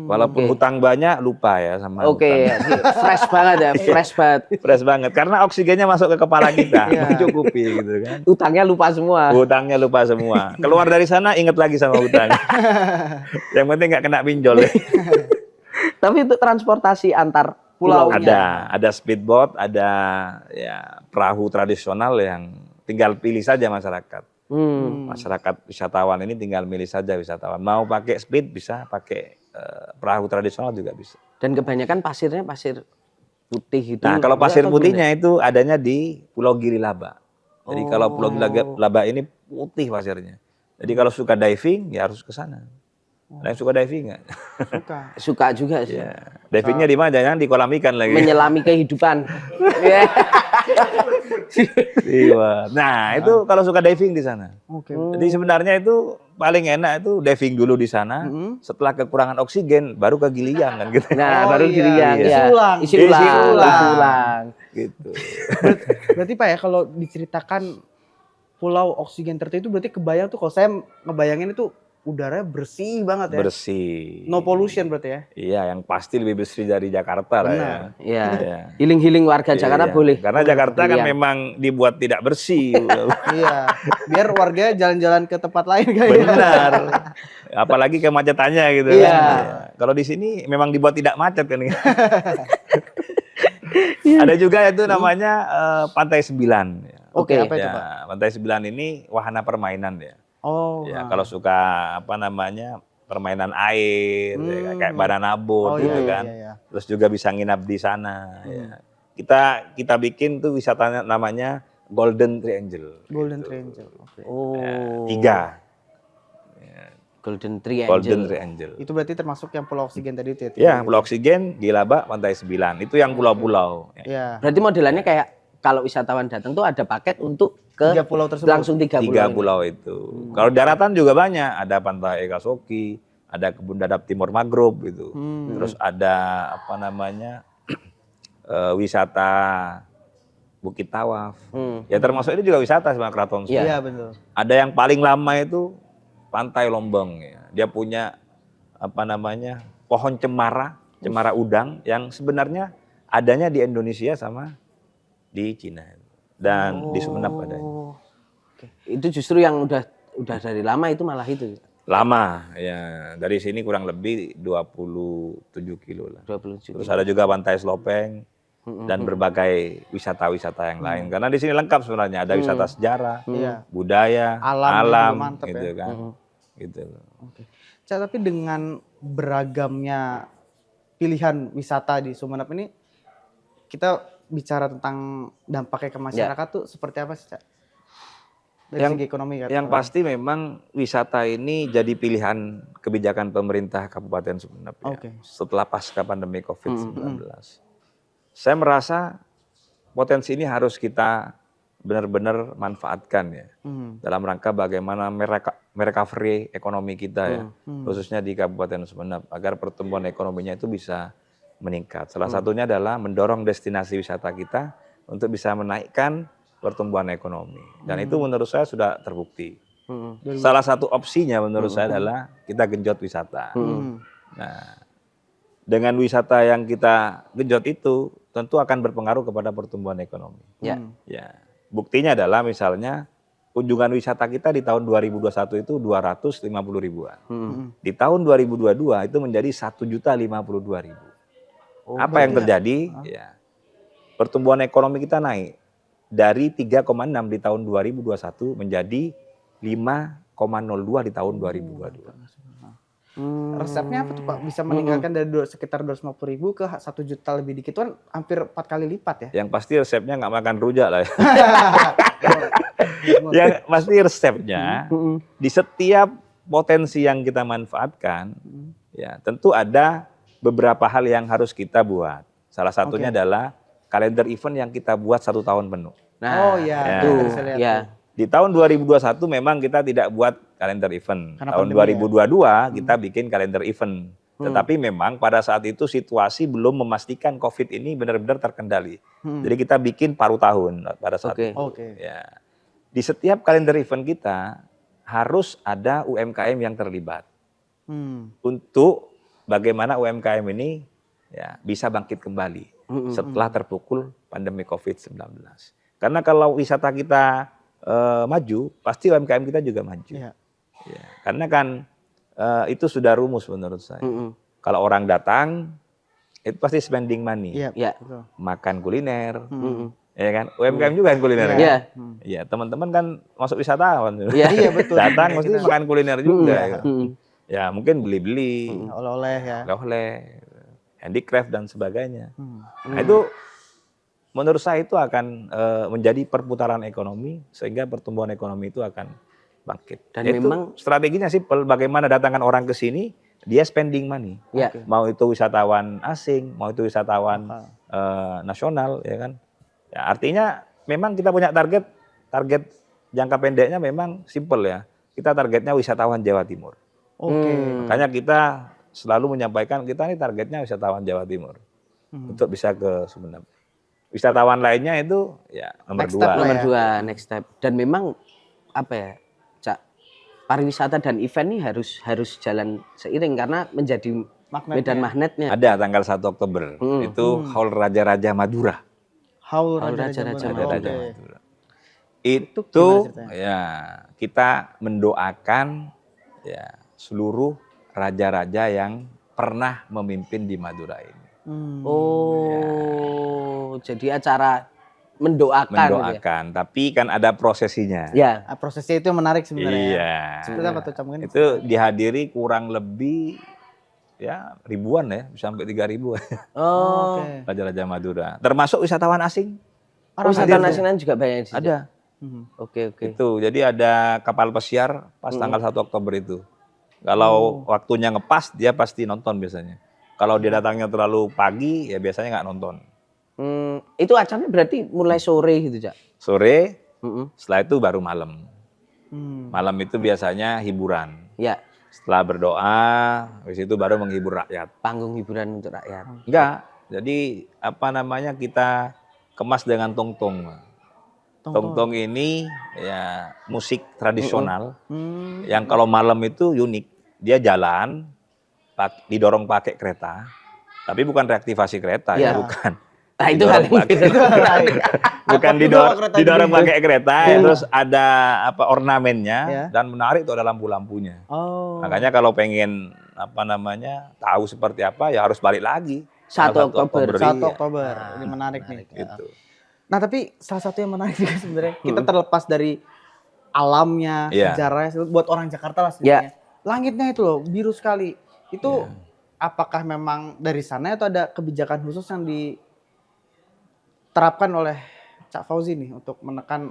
Speaker 1: Walaupun hutang banyak lupa ya sama
Speaker 2: oke,
Speaker 1: hutang.
Speaker 2: fresh banget ya, fresh banget.
Speaker 1: Fresh banget karena oksigennya masuk ke kepala kita, mencukupi gitu kan.
Speaker 2: Utangnya lupa semua.
Speaker 1: Hutangnya lupa semua. Keluar dari sana inget lagi sama hutang. Yang penting nggak kena pinjol.
Speaker 2: Tapi untuk transportasi antar pulau
Speaker 1: Ada speedboat, ada ya perahu tradisional yang tinggal pilih saja masyarakat. Masyarakat wisatawan ini tinggal milih saja wisatawan. Mau pakai speed bisa, pakai perahu tradisional juga bisa.
Speaker 2: Dan kebanyakan pasirnya pasir putih itu.
Speaker 1: Nah, kalau pasir
Speaker 2: atau
Speaker 1: putihnya itu adanya di Pulau Giri Laba. Jadi kalau Pulau Giri Laba ini putih pasirnya. Jadi kalau suka diving ya harus ke sana. Ada yang suka diving nggak?
Speaker 3: Suka.
Speaker 2: Suka juga sih.
Speaker 1: Ya. Divingnya di mana? Jangan di kolam ikan lagi.
Speaker 2: Menyelami kehidupan. Iya.
Speaker 1: Iya. Nah, itu kalau suka diving di sana.
Speaker 3: Oke.
Speaker 1: Jadi sebenarnya itu paling enak itu diving dulu di sana. Setelah kekurangan oksigen baru ke Giliang kan gitu.
Speaker 2: Nah,
Speaker 3: Oh,
Speaker 2: baru
Speaker 3: iya.
Speaker 2: Giliang
Speaker 3: Isi
Speaker 2: ya.
Speaker 3: ulang.
Speaker 2: Isi
Speaker 1: Isi
Speaker 2: ulang.
Speaker 1: ulang.
Speaker 2: Isi ulang.
Speaker 1: Gitu.
Speaker 3: Berarti Pak ya kalau diceritakan pulau oksigen tertentu itu berarti kebayang tuh kalau saya ngebayangin itu udaranya bersih banget ya.
Speaker 1: Bersih.
Speaker 3: No pollution berarti ya.
Speaker 1: Iya, yang pasti lebih bersih dari Jakarta lah ya.
Speaker 3: Benar.
Speaker 2: Iya.
Speaker 1: Iya.
Speaker 2: Healing-healing warga Jakarta
Speaker 1: Iya.
Speaker 2: boleh.
Speaker 1: Karena Jakarta kan
Speaker 2: Giliang.
Speaker 1: memang dibuat tidak bersih.
Speaker 3: Iya. Biar warga jalan-jalan ke tempat lain kan. ya.
Speaker 1: Benar. Apalagi kemacetannya gitu
Speaker 2: Iya.
Speaker 1: kan. Iya. Kalau di sini memang dibuat tidak macet kan. Ada juga itu namanya Pantai Sembilan. Ya.
Speaker 3: Oke,
Speaker 2: Oke.
Speaker 3: apa itu
Speaker 1: Ya,
Speaker 3: Pak?
Speaker 1: Pantai Sembilan ini wahana permainan ya.
Speaker 3: Oh.
Speaker 1: Ya,
Speaker 3: nah.
Speaker 1: kalau suka apa namanya permainan air, ya, kayak banana
Speaker 3: Oh,
Speaker 1: boat gitu
Speaker 3: iya,
Speaker 1: kan.
Speaker 3: iya, iya.
Speaker 1: Terus juga bisa nginap di sana. Ya. Kita bikin tuh wisatanya namanya Golden Triangle.
Speaker 3: Golden Triangle. Oke.
Speaker 2: Oh.
Speaker 1: 3
Speaker 2: Golden Triangle.
Speaker 1: Golden Triangle.
Speaker 3: Itu berarti termasuk yang pulau oksigen tadi itu ya?
Speaker 1: Ya, Pulau Oksigen, Gilaba, Pantai Sembilan. Itu yang pulau-pulau. Ya.
Speaker 3: Iya.
Speaker 2: Berarti modelannya kayak kalau wisatawan datang tuh ada paket untuk ke
Speaker 3: 3 pulau tersebut.
Speaker 2: langsung 3 pulau.
Speaker 1: 3
Speaker 2: ini.
Speaker 1: pulau itu. Kalau daratan juga banyak. Ada Pantai Ekasoki, ada Kebun Dadap Timur Mangrove gitu. Terus ada apa namanya wisata Bukit Tawaf. Ya termasuk ini juga wisata sama Keraton Solo.
Speaker 3: Iya, betul.
Speaker 1: Ada yang paling lama itu Pantai Lombang ya. Dia punya apa namanya? Pohon cemara udang yang sebenarnya adanya di Indonesia sama di Cina dan di Sumeneb adanya.
Speaker 2: Oh. Oke. Itu justru yang udah dari lama itu malah itu.
Speaker 1: Lama ya. Dari sini kurang lebih 27 kilo lah.
Speaker 2: 27.
Speaker 1: Terus ada juga Pantai Slopeng dan berbagai wisata-wisata yang lain. Karena di sini lengkap sebenarnya. Ada wisata sejarah,
Speaker 3: Iya.
Speaker 1: budaya,
Speaker 3: Alam
Speaker 1: alam
Speaker 3: juga mantep
Speaker 1: gitu
Speaker 3: ya.
Speaker 1: kan. Gitu.
Speaker 3: Oke. Cak, tapi dengan beragamnya pilihan wisata di Sumeneb ini, kita bicara tentang dampaknya ke masyarakat tuh seperti apa sih, Cak? Dari segi ekonomi kan?
Speaker 1: Yang pasti memang wisata ini jadi pilihan kebijakan pemerintah Kabupaten Sumeneb ya,
Speaker 3: Oke.
Speaker 1: setelah pasca pandemi COVID-19. Saya merasa potensi ini harus kita benar-benar manfaatkan ya dalam rangka bagaimana merecovery ekonomi kita ya, khususnya di Kabupaten Sumeneb agar pertumbuhan ekonominya itu bisa meningkat. Salah satunya adalah mendorong destinasi wisata kita untuk bisa menaikkan pertumbuhan ekonomi. Dan itu menurut saya sudah terbukti. Salah satu opsinya menurut saya adalah kita genjot wisata. Nah, dengan wisata yang kita genjot itu tentu akan berpengaruh kepada pertumbuhan ekonomi.
Speaker 2: Ya.
Speaker 1: Ya. Buktinya adalah misalnya kunjungan wisata kita di tahun 2021 itu 250 ribuan. Di tahun 2022 itu menjadi 1.052.000. Apa yang terjadi? Ya. Pertumbuhan ekonomi kita naik dari 3,6 di tahun 2021 menjadi 5,02 di tahun 2022.
Speaker 3: Resepnya apa tuh Pak? Bisa meninggalkan dari sekitar 250.000 ke 1 juta lebih dikit, kan hampir 4 kali lipat ya?
Speaker 1: Yang pasti resepnya nggak makan rujak lah ya. Yang pasti resepnya di setiap potensi yang kita manfaatkan, ya tentu ada beberapa hal yang harus kita buat. Salah satunya adalah kalender event yang kita buat 1 tahun penuh.
Speaker 3: Oh iya,
Speaker 1: Ya.
Speaker 3: itu bisa lihat
Speaker 2: Ya.
Speaker 3: tuh.
Speaker 1: Di tahun 2021 memang kita tidak buat kalender event.
Speaker 3: Karena
Speaker 1: Tahun
Speaker 3: pandemi
Speaker 1: 2022 kita bikin kalender event. Tetapi memang pada saat itu situasi belum memastikan COVID ini benar-benar terkendali. Jadi kita bikin paruh tahun pada saat
Speaker 2: Oke.
Speaker 1: itu.
Speaker 3: Oke.
Speaker 1: Ya. Di setiap kalender event kita harus ada UMKM yang terlibat untuk bagaimana UMKM ini ya bisa bangkit kembali setelah terpukul pandemi COVID-19. Karena kalau wisata kita maju, pasti UMKM kita juga maju.
Speaker 3: Iya.
Speaker 1: Ya, karena kan itu sudah rumus menurut saya. Kalau orang datang, itu pasti spending money.
Speaker 3: Iya,
Speaker 2: Ya.
Speaker 3: betul.
Speaker 1: Makan kuliner, ya kan? UMKM juga kan kuliner.
Speaker 3: Iya.
Speaker 1: Kan?
Speaker 2: Ya.
Speaker 1: Iya, teman-teman kan masuk wisatawan.
Speaker 2: Iya.
Speaker 3: Iya, betul.
Speaker 1: Datang mesti makan kuliner juga. Ya.
Speaker 2: Mm.
Speaker 1: Ya mungkin beli-beli,
Speaker 3: Oleh-oleh ya.
Speaker 1: oleh-oleh, handicraft dan sebagainya. Nah itu menurut saya itu akan menjadi perputaran ekonomi sehingga pertumbuhan ekonomi itu akan bangkit.
Speaker 2: Dan
Speaker 1: Itu
Speaker 2: memang
Speaker 1: strateginya sih bagaimana datangkan orang ke sini dia spending money.
Speaker 2: Ya.
Speaker 1: Mau itu wisatawan asing, mau itu wisatawan nasional, ya kan. Ya, artinya memang kita punya target jangka pendeknya memang simple ya. Kita targetnya wisatawan Jawa Timur.
Speaker 3: Oke.
Speaker 1: Makanya kita selalu menyampaikan kita ini targetnya wisatawan Jawa Timur untuk bisa ke Sumeneb. Wisatawan lainnya itu ya nomor
Speaker 3: Next step
Speaker 1: 2.
Speaker 3: lah
Speaker 2: nomor
Speaker 3: ya.
Speaker 2: 2 next step. Dan memang apa ya, Cak, pariwisata dan event ini harus jalan seiring karena menjadi medan magnetnya.
Speaker 1: Ada tanggal 1 Oktober itu Haul Raja-Raja Madura.
Speaker 3: Haul
Speaker 2: Raja-Raja
Speaker 1: Raja-Raja
Speaker 3: Oke.
Speaker 1: Madura. Itu
Speaker 3: gimana ceritanya?
Speaker 1: ya kita mendoakan ya seluruh raja-raja yang pernah memimpin di Madura ini.
Speaker 2: Oh, jadi acara mendoakan. Gitu
Speaker 1: Mendoakan, tapi kan ada prosesinya.
Speaker 2: ya.
Speaker 3: Ah, prosesnya itu yang menarik sebenarnya.
Speaker 1: Iya.
Speaker 3: Seperti apa tuh Cam? Mungkin
Speaker 1: Itu dihadiri kurang lebih ya ribuan ya, sampai 3.000
Speaker 2: Oh,
Speaker 3: Oke.
Speaker 1: raja-raja Madura. Termasuk wisatawan asing.
Speaker 2: wisatawan nasional juga banyak di situ.
Speaker 1: Ada.
Speaker 2: Oke.
Speaker 1: Itu. Jadi ada kapal pesiar pas tanggal 1 Oktober itu. Kalau waktunya ngepas dia pasti nonton biasanya. Kalau dia datangnya terlalu pagi ya biasanya nggak nonton.
Speaker 2: Itu acaranya berarti mulai sore gitu, Cak.
Speaker 1: Sore,
Speaker 2: Mm-mm.
Speaker 1: setelah itu baru malam. Malam itu biasanya hiburan.
Speaker 2: Ya,
Speaker 1: Setelah berdoa, habis itu baru menghibur rakyat.
Speaker 2: panggung hiburan untuk rakyat.
Speaker 1: Enggak. Jadi apa namanya kita kemas dengan tongtong. Tongtong ini ya musik tradisional yang kalau malam itu unik. Dia jalan, didorong pakai kereta, tapi bukan reaktivasi kereta ya,
Speaker 2: Iya.
Speaker 1: bukan.
Speaker 2: Nah, itu hal yang
Speaker 1: Bukan didorong pakai kereta, ya, terus ada apa ornamennya
Speaker 3: Ya.
Speaker 1: dan menarik tuh ada lampu-lampunya.
Speaker 3: Oh.
Speaker 1: Makanya kalau pengen apa namanya tahu seperti apa ya harus balik lagi.
Speaker 2: 1
Speaker 1: Tanggal 1
Speaker 2: Oktober.
Speaker 3: 1
Speaker 1: iya.
Speaker 3: Oktober. Ini menarik nih.
Speaker 1: Gitu.
Speaker 3: Nah, tapi salah satu yang menarik juga sebenarnya kita terlepas dari alamnya,
Speaker 1: Iya.
Speaker 3: sejarahnya buat orang Jakarta lah sebenarnya. Langitnya itu loh biru sekali. Itu apakah memang dari sana atau ada kebijakan khusus yang diterapkan oleh Cak Fauzi nih untuk menekan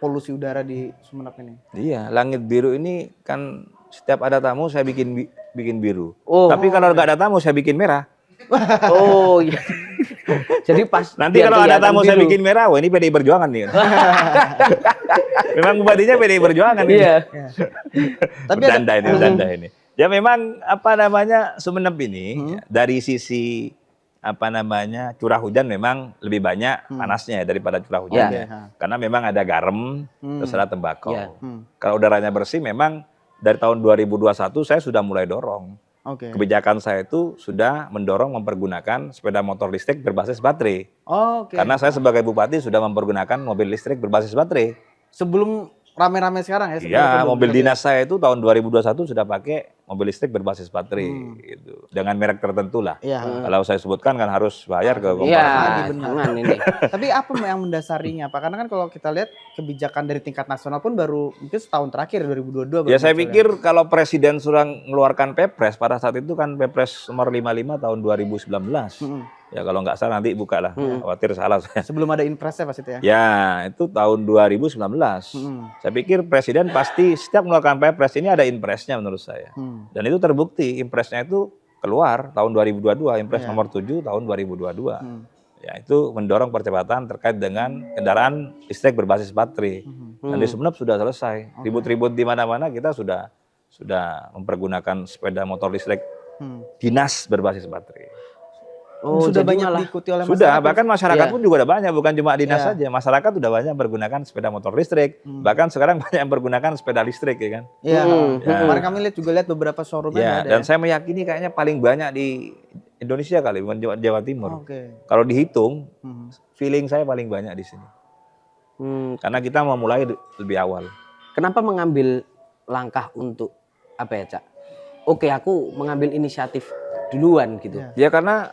Speaker 3: polusi udara di Sumeneb ini?
Speaker 1: Iya, langit biru ini kan setiap ada tamu saya bikin biru.
Speaker 2: Oh.
Speaker 1: Tapi kalau nggak ada tamu saya bikin merah.
Speaker 2: Oh iya. Jadi pas
Speaker 1: Nanti
Speaker 2: biar
Speaker 1: kalau ada
Speaker 2: kelihatan
Speaker 1: tamu saya
Speaker 2: biru.
Speaker 1: bikin merah, wah ini PDI Perjuangan nih. Memang bupatinya PDI Perjuangan ini.
Speaker 2: Iya.
Speaker 3: Tapi ada,
Speaker 1: Bercanda ini. Ya memang apa namanya Sumeneb ini ya, dari sisi apa namanya curah hujan memang lebih banyak panasnya ya daripada curah hujannya.
Speaker 3: Oke, ha.
Speaker 1: Karena memang ada garam, terus ada tembakau.
Speaker 2: Iya.
Speaker 1: Kalau udaranya bersih memang dari tahun 2021 saya sudah mulai dorong.
Speaker 3: Oke.
Speaker 1: Kebijakan saya itu sudah mendorong mempergunakan sepeda motor listrik berbasis baterai.
Speaker 3: Oh, oke.
Speaker 1: Karena saya sebagai bupati sudah mempergunakan mobil listrik berbasis baterai.
Speaker 3: Sebelum rame-rame sekarang ya? sebelum
Speaker 1: Iya,
Speaker 3: kebun
Speaker 1: mobil
Speaker 3: gitu ya?
Speaker 1: dinas saya itu tahun 2021 sudah pakai mobil listrik berbasis baterai gitu. Dengan merek tertentu lah.
Speaker 3: Iya.
Speaker 1: Kalau saya sebutkan kan harus bayar ke
Speaker 2: Iya,
Speaker 1: komponen.
Speaker 2: jangan ini.
Speaker 3: Tapi apa yang mendasarinya Pak? Karena kan kalau kita lihat kebijakan dari tingkat nasional pun baru mungkin setahun terakhir 2022. baru
Speaker 1: Ya saya
Speaker 3: muncul
Speaker 1: pikir kalau presiden sudah mengeluarkan Pepres pada saat itu kan Pepres nomor 55 tahun 2019. Ya kalau nggak salah nanti buka lah. Khawatir salah saya.
Speaker 3: Sebelum ada impresnya pas itu ya?
Speaker 1: Ya, itu tahun 2019. Saya pikir presiden pasti setiap mengeluarkan Pepres ini ada impresnya menurut saya. Dan itu terbukti, impresnya itu keluar tahun 2022, impres nomor 7 tahun 2022. Ya, itu mendorong percepatan terkait dengan kendaraan listrik berbasis baterai. Dan di Sumeneb sudah selesai. Ribut-ribut di mana-mana kita sudah mempergunakan sepeda motor listrik dinas berbasis baterai.
Speaker 2: Oh,
Speaker 3: sudah
Speaker 2: jadi
Speaker 3: banyak
Speaker 2: malah
Speaker 3: diikuti oleh
Speaker 1: Sudah,
Speaker 3: masyarakat.
Speaker 1: bahkan masyarakat
Speaker 2: Iya.
Speaker 1: pun juga udah banyak, bukan cuma dinas
Speaker 3: Iya.
Speaker 1: saja. Masyarakat udah banyak menggunakan sepeda motor listrik. Bahkan sekarang banyak yang menggunakan sepeda listrik ya kan.
Speaker 3: Iya.
Speaker 1: Ya.
Speaker 3: Kemarin kami lihat juga beberapa showroomnya
Speaker 1: Ya,
Speaker 3: ada
Speaker 1: dan
Speaker 3: ya.
Speaker 1: saya meyakini kayaknya paling banyak di Indonesia kali, bukan Jawa Timur.
Speaker 3: Oke.
Speaker 1: Kalau dihitung, feeling saya paling banyak di sini.
Speaker 2: Hmm,
Speaker 1: Karena kita memulai lebih awal.
Speaker 2: kenapa mengambil langkah untuk apa ya, Cak? Oke, aku mengambil inisiatif duluan gitu.
Speaker 1: Ya karena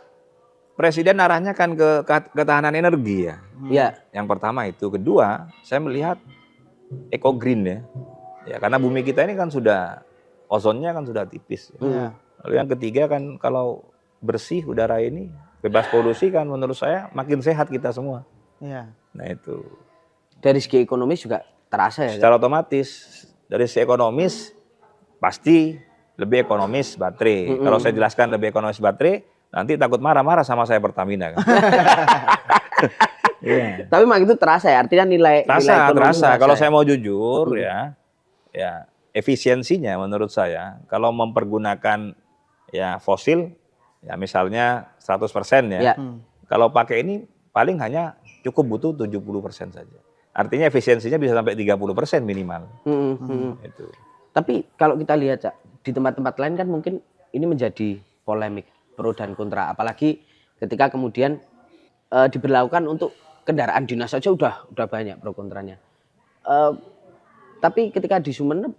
Speaker 1: presiden arahnya kan ke ketahanan energi ya.
Speaker 2: Iya.
Speaker 1: Yang pertama itu, kedua saya melihat eco green ya. Ya karena bumi kita ini kan sudah ozonnya kan sudah tipis. Ya.
Speaker 3: Iya.
Speaker 1: Lalu yang ketiga kan kalau bersih udara ini bebas polusi kan menurut saya makin sehat kita semua.
Speaker 3: Iya.
Speaker 1: Nah itu
Speaker 2: Dari segi ekonomis juga terasa ya, Cak?
Speaker 1: secara otomatis dari sisi ekonomis pasti lebih ekonomis baterai. Kalau saya jelaskan lebih ekonomis baterai, nanti takut marah-marah sama saya Pertamina kan. Iya.
Speaker 2: Tapi memang itu terasa ya, artinya nilai ekonomi
Speaker 1: Terasa. Kalau
Speaker 2: ya?
Speaker 1: saya mau jujur ya efisiensinya menurut saya kalau mempergunakan ya fosil ya misalnya 100% ya.
Speaker 2: Iya.
Speaker 1: Kalau pakai ini paling hanya cukup butuh 70% saja. Artinya efisiensinya bisa sampai 30% minimal. Itu.
Speaker 2: Tapi kalau kita lihat, Cak, di tempat-tempat lain kan mungkin ini menjadi polemik pro dan kontra, apalagi ketika kemudian diberlakukan untuk kendaraan dinas saja udah banyak pro kontranya. Tapi ketika di Sumeneb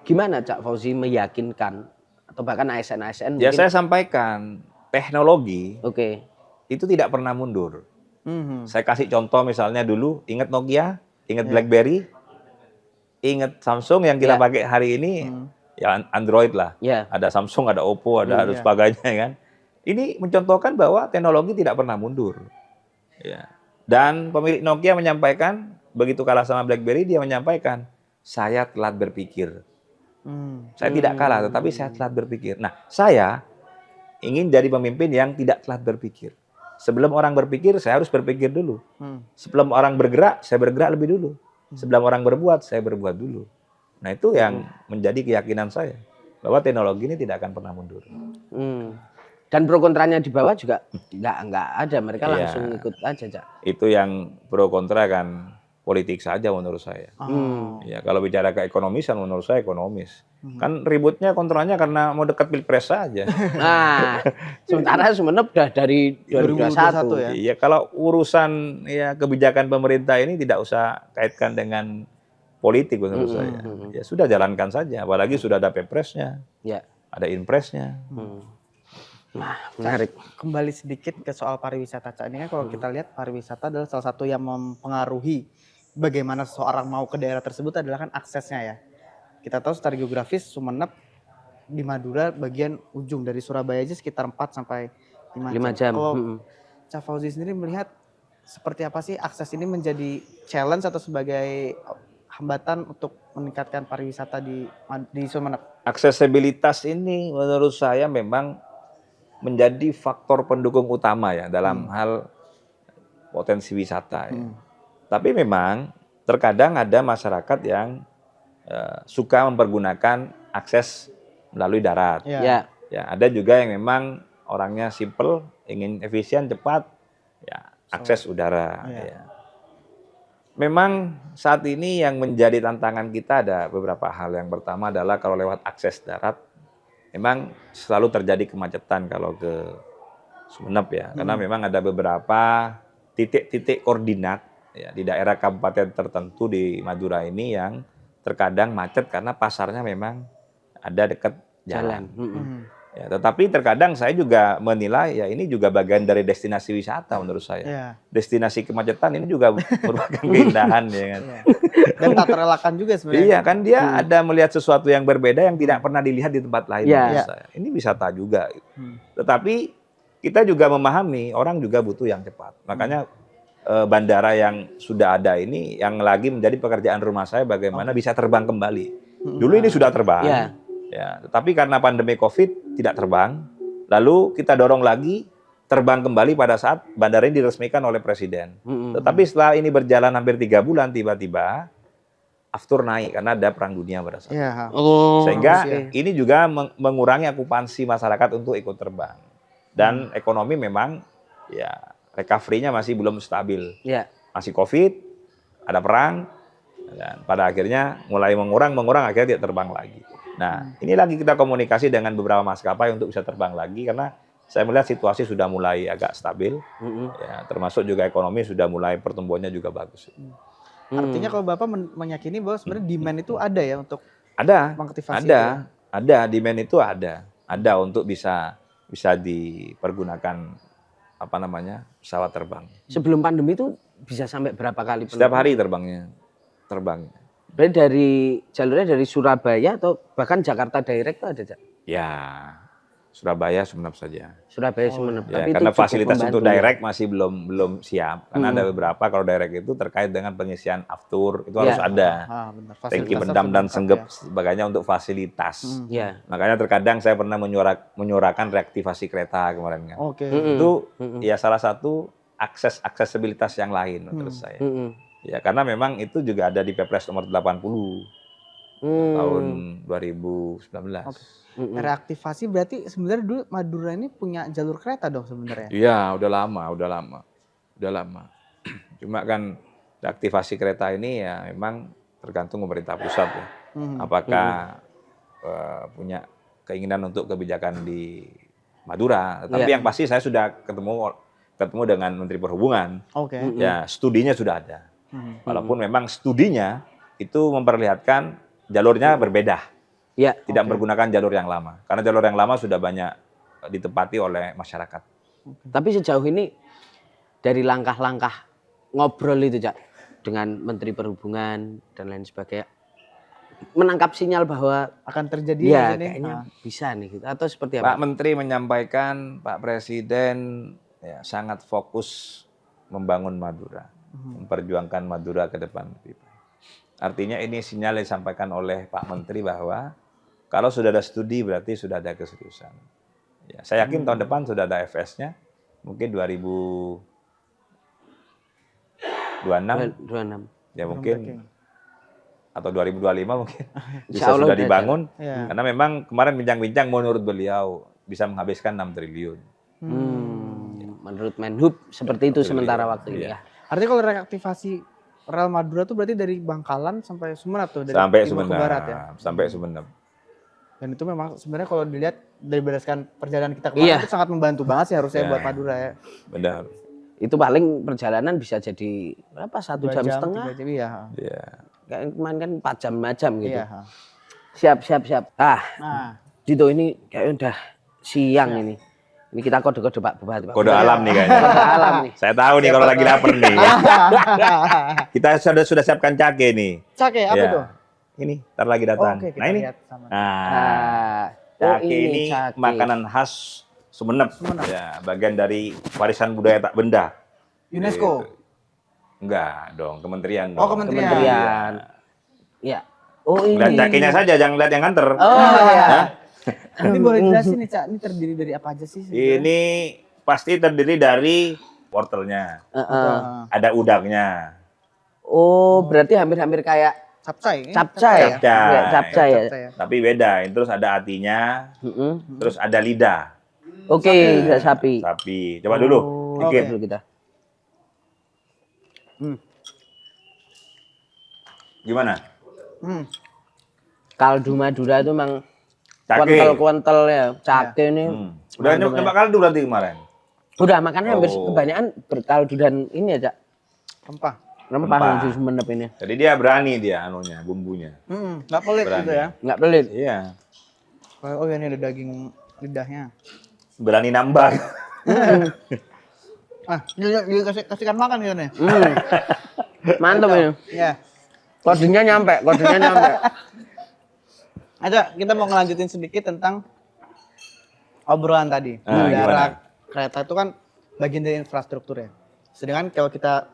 Speaker 2: gimana Cak Fauzi meyakinkan atau bahkan ASN
Speaker 1: Ya
Speaker 2: mungkin
Speaker 1: saya sampaikan teknologi
Speaker 2: oke.
Speaker 1: itu tidak pernah mundur.
Speaker 3: Mhm.
Speaker 1: Saya kasih contoh misalnya dulu, ingat Nokia, ingat BlackBerry, ingat Samsung yang kita
Speaker 2: Ya.
Speaker 1: pakai hari ini, ya Android lah.
Speaker 2: Ya.
Speaker 1: Ada Samsung, ada Oppo, ada sebagainya kan. Ini mencontohkan bahwa teknologi tidak pernah mundur. Ya. Dan pemilik Nokia menyampaikan, begitu kalah sama BlackBerry, dia menyampaikan, saya telat berpikir. Saya tidak kalah, tetapi saya telat berpikir. Nah, saya ingin jadi pemimpin yang tidak telat berpikir. Sebelum orang berpikir, saya harus berpikir dulu. Sebelum orang bergerak, saya bergerak lebih dulu. Sebelum orang berbuat, saya berbuat dulu. Nah itu yang menjadi keyakinan saya. Bahwa teknologi ini tidak akan pernah mundur.
Speaker 2: Dan pro kontranya di bawah juga nggak ada, mereka
Speaker 1: Iya.
Speaker 2: langsung ikut aja, Cak.
Speaker 1: Itu yang pro kontra kan politik saja menurut saya. Ya kalau bicara keekonomisan menurut saya ekonomis. Kan ributnya kontranya karena mau dekat pilpres saja.
Speaker 2: Nah, sementara Sumeneb udah dari 2021
Speaker 3: ya.
Speaker 1: Iya, kalau urusan ya kebijakan pemerintah ini tidak usah kaitkan dengan politik menurut saya. Ya sudah jalankan saja, apalagi sudah ada Pepresnya,
Speaker 2: Ya.
Speaker 1: ada Inpresnya.
Speaker 2: Nah, menarik.
Speaker 3: Kembali sedikit ke soal pariwisata, Cak. Ini kan kalau kita lihat pariwisata adalah salah satu yang mempengaruhi bagaimana seseorang mau ke daerah tersebut adalah kan aksesnya ya. Kita tahu secara geografis Sumeneb di Madura bagian ujung dari Surabaya aja sekitar 4 sampai 5
Speaker 2: 5 jam.
Speaker 3: Kalau Cak Fauzi sendiri melihat seperti apa sih akses ini menjadi challenge atau sebagai hambatan untuk meningkatkan pariwisata di Sumeneb?
Speaker 1: Aksesibilitas ini menurut saya memang menjadi faktor pendukung utama ya dalam hal potensi wisata ya. Tapi memang terkadang ada masyarakat yang suka mempergunakan akses melalui darat.
Speaker 3: Ya.
Speaker 2: Ya.
Speaker 1: Ya, ada juga yang memang orangnya simple, ingin efisien, cepat, ya akses udara.
Speaker 3: Iya.
Speaker 1: Ya. Memang saat ini yang menjadi tantangan kita ada beberapa hal. Yang pertama adalah kalau lewat akses darat, memang selalu terjadi kemacetan kalau ke Sumeneb ya, karena memang ada beberapa titik-titik koordinat ya, di daerah kabupaten tertentu di Madura ini yang terkadang macet karena pasarnya memang ada dekat jalan. Ya, tetapi terkadang saya juga menilai ya ini juga bagian dari destinasi wisata menurut saya.
Speaker 3: Iya.
Speaker 1: Destinasi kemacetan ini juga merupakan keindahan ya kan.
Speaker 3: Iya. Dan tak terelakkan juga sebenarnya.
Speaker 1: Iya kan dia ada melihat sesuatu yang berbeda yang tidak pernah dilihat di tempat lain.
Speaker 2: Iya.
Speaker 1: menurut saya. Ini wisata juga. Tetapi kita juga memahami orang juga butuh yang cepat. Makanya bandara yang sudah ada ini yang lagi menjadi pekerjaan rumah saya bagaimana bisa terbang kembali. Dulu ini sudah terbang.
Speaker 2: Iya.
Speaker 1: Ya, tetapi karena pandemi Covid tidak terbang, lalu kita dorong lagi terbang kembali pada saat bandara ini diresmikan oleh Presiden. Tetapi setelah ini berjalan hampir 3 bulan, tiba-tiba aftur naik karena ada perang dunia pada saat itu.
Speaker 3: Iya.
Speaker 2: Oh.
Speaker 1: Sehingga
Speaker 3: Rusia.
Speaker 1: ini juga mengurangi okupansi masyarakat untuk ikut terbang. Dan ekonomi memang ya recovery-nya masih belum stabil.
Speaker 2: Ya.
Speaker 1: Masih Covid, ada perang, dan pada akhirnya mulai mengurang akhirnya tidak terbang lagi. Nah, ini lagi kita komunikasi dengan beberapa maskapai untuk bisa terbang lagi karena saya melihat situasi sudah mulai agak stabil, ya, termasuk juga ekonomi sudah mulai pertumbuhannya juga bagus.
Speaker 3: Artinya kalau Bapak meyakini bahwa sebenarnya demand itu ada ya untuk
Speaker 1: Ada,
Speaker 3: mengaktifasi itu ya?
Speaker 1: ada demand itu ada untuk bisa dipergunakan apa namanya pesawat terbang.
Speaker 2: Sebelum pandemi itu bisa sampai berapa kali?
Speaker 1: Setiap hari terbang.
Speaker 2: Berarti dari jalurnya dari Surabaya atau bahkan Jakarta direct itu ada, Cak?
Speaker 1: Ya, Surabaya, Sumeneb saja.
Speaker 2: Surabaya Sumeneb.
Speaker 1: Ya,
Speaker 2: Tapi itu
Speaker 1: karena
Speaker 2: cukup
Speaker 1: fasilitas untuk
Speaker 2: membantu ya?
Speaker 1: direct masih belum siap. Karena ada beberapa kalau direct itu terkait dengan pengisian aftur itu harus
Speaker 2: Iya.
Speaker 1: ada.
Speaker 3: Benar.
Speaker 1: Tangki
Speaker 3: Fasilitasnya
Speaker 1: pendam
Speaker 3: sudah
Speaker 1: dan
Speaker 3: lengkap
Speaker 1: senggep
Speaker 3: ya.
Speaker 1: sebagainya untuk fasilitas.
Speaker 2: Ya.
Speaker 1: Makanya terkadang saya pernah menyuarakan reaktivasi kereta kemarin kan.
Speaker 3: Oke.
Speaker 1: Itu ya salah satu aksesibilitas yang lain menurut saya. Ya karena memang itu juga ada di Perpres nomor 80 tahun 2019.
Speaker 3: Oke. Reaktivasi berarti sebenarnya dulu Madura ini punya jalur kereta dong sebenarnya.
Speaker 1: Iya, udah lama. Cuma kan reaktivasi kereta ini ya memang tergantung pemerintah pusat ya. Apakah punya keinginan untuk kebijakan di Madura. Tapi yang pasti saya sudah ketemu dengan Menteri Perhubungan.
Speaker 3: Oke.
Speaker 1: Ya, studinya sudah ada. Walaupun memang studinya itu memperlihatkan jalurnya berbeda.
Speaker 2: Ya.
Speaker 1: Tidak menggunakan jalur yang lama. Karena jalur yang lama sudah banyak ditempati oleh masyarakat.
Speaker 2: Tapi sejauh ini dari langkah-langkah ngobrol itu, Cak, dengan Menteri Perhubungan dan lain sebagainya, menangkap sinyal bahwa
Speaker 3: Akan terjadi
Speaker 2: ya
Speaker 3: ini.
Speaker 2: kayaknya bisa nih gitu. Atau seperti
Speaker 1: Pak
Speaker 2: apa?
Speaker 1: Menteri menyampaikan Pak Presiden ya, sangat fokus membangun Madura. Memperjuangkan Madura ke depan. Artinya ini sinyal yang disampaikan oleh Pak Menteri bahwa kalau sudah ada studi berarti sudah ada keseriusan. Ya, saya yakin tahun depan sudah ada FS-nya, mungkin 2026,
Speaker 2: 26.
Speaker 1: ya mungkin, atau 2025 mungkin
Speaker 2: Insya
Speaker 1: bisa
Speaker 2: Allah
Speaker 1: sudah
Speaker 2: udah
Speaker 1: dibangun.
Speaker 3: Iya.
Speaker 1: Karena memang kemarin bincang-bincang menurut beliau bisa menghabiskan 6 triliun.
Speaker 2: Menurut Menhub seperti itu sementara waktu ini
Speaker 1: Iya.
Speaker 2: ya.
Speaker 3: Artinya kalau reaktivasi rel Madura tuh berarti dari Bangkalan sampai Sumeneb tuh, dari
Speaker 1: Sampai
Speaker 3: timur ke
Speaker 1: Sumeneb,
Speaker 3: barat ya.
Speaker 1: sampai Sumeneb.
Speaker 3: Dan itu memang sebenarnya kalau dilihat dari berdasarkan perjalanan kita kemarin
Speaker 2: Iya.
Speaker 3: itu sangat membantu banget sih harusnya
Speaker 1: Iya.
Speaker 3: buat Madura ya.
Speaker 1: Benar.
Speaker 2: Itu paling perjalanan bisa jadi berapa? 1
Speaker 3: 2
Speaker 2: jam setengah.
Speaker 3: 3 jam iya.
Speaker 1: Ya.
Speaker 2: Kayak kemarin kan 4 jam gitu.
Speaker 3: Iya.
Speaker 2: Siap.
Speaker 3: Nah,
Speaker 2: Dito ini kayaknya udah siang ini. Ini kita kode-kode Pak Bupati. Pak
Speaker 1: Kode
Speaker 2: Bupati.
Speaker 1: alam nih kayaknya.
Speaker 2: Kode alam nih.
Speaker 1: Saya tahu nih kalau lagi lapar nih. Kita sudah siapkan cake nih.
Speaker 3: Cake apa
Speaker 1: Ya.
Speaker 3: tuh?
Speaker 1: Ini, ntar lagi datang.
Speaker 3: Oke, kita
Speaker 1: Nah ini,
Speaker 3: lihat sama.
Speaker 2: Ah,
Speaker 1: cake ini
Speaker 2: cake.
Speaker 1: makanan khas Sumeneb. Ya, bagian dari warisan budaya tak benda.
Speaker 3: UNESCO.
Speaker 1: Gitu. Enggak dong, kementerian.
Speaker 3: Oh,
Speaker 1: dong.
Speaker 3: kementerian.
Speaker 2: Kementerian. Ya. Oh ini.
Speaker 1: Lihat cakenya saja, jangan lihat yang nganter.
Speaker 2: Oh iya.
Speaker 1: Hah?
Speaker 3: Ini boleh jelasin nih Cak, ini terdiri dari apa aja sih?
Speaker 1: Ini pasti terdiri dari wortelnya,
Speaker 2: Heeh.
Speaker 1: ada udangnya,
Speaker 2: Oh, berarti hampir-hampir kayak
Speaker 3: Capcay.
Speaker 2: capcay ya?
Speaker 1: Capcay.
Speaker 2: Kayak capcay ya.
Speaker 3: Capcay ya.
Speaker 1: tapi beda. Terus ada hatinya,
Speaker 2: Mm-mm.
Speaker 1: terus ada lidah
Speaker 2: Oke, lidah sapi.
Speaker 1: sapi. Coba dulu,
Speaker 2: Oh,
Speaker 1: bikin.
Speaker 2: dulu kita.
Speaker 1: Gimana?
Speaker 3: Hmm.
Speaker 2: Kaldu Madura itu memang
Speaker 1: Cake.
Speaker 2: kuantel-kuantel ya. Cake ini.
Speaker 1: Udah nyoba kaldu berarti kemarin?
Speaker 2: Udah makannya hampir
Speaker 1: Oh.
Speaker 2: kebanyakan berkaldu dan ini ya, Cak.
Speaker 3: Rempah.
Speaker 2: Rempah
Speaker 1: Rempah.
Speaker 2: di Sumenep ini.
Speaker 1: Jadi dia berani dia anunya, bumbunya.
Speaker 3: Nggak pelit
Speaker 1: Berani.
Speaker 3: gitu ya.
Speaker 2: Enggak pelit.
Speaker 1: Iya,
Speaker 3: Oh ya ini ada daging lidahnya.
Speaker 1: berani nambah.
Speaker 3: Kasihkan makan gitu nih.
Speaker 2: Mantap ini.
Speaker 3: Ya.
Speaker 2: Kodenya nyampe.
Speaker 3: Ada, kita mau ngelanjutin sedikit tentang obrolan tadi.
Speaker 1: Gimana?
Speaker 3: Kereta itu kan bagian dari infrastruktur ya. Sedangkan kalau kita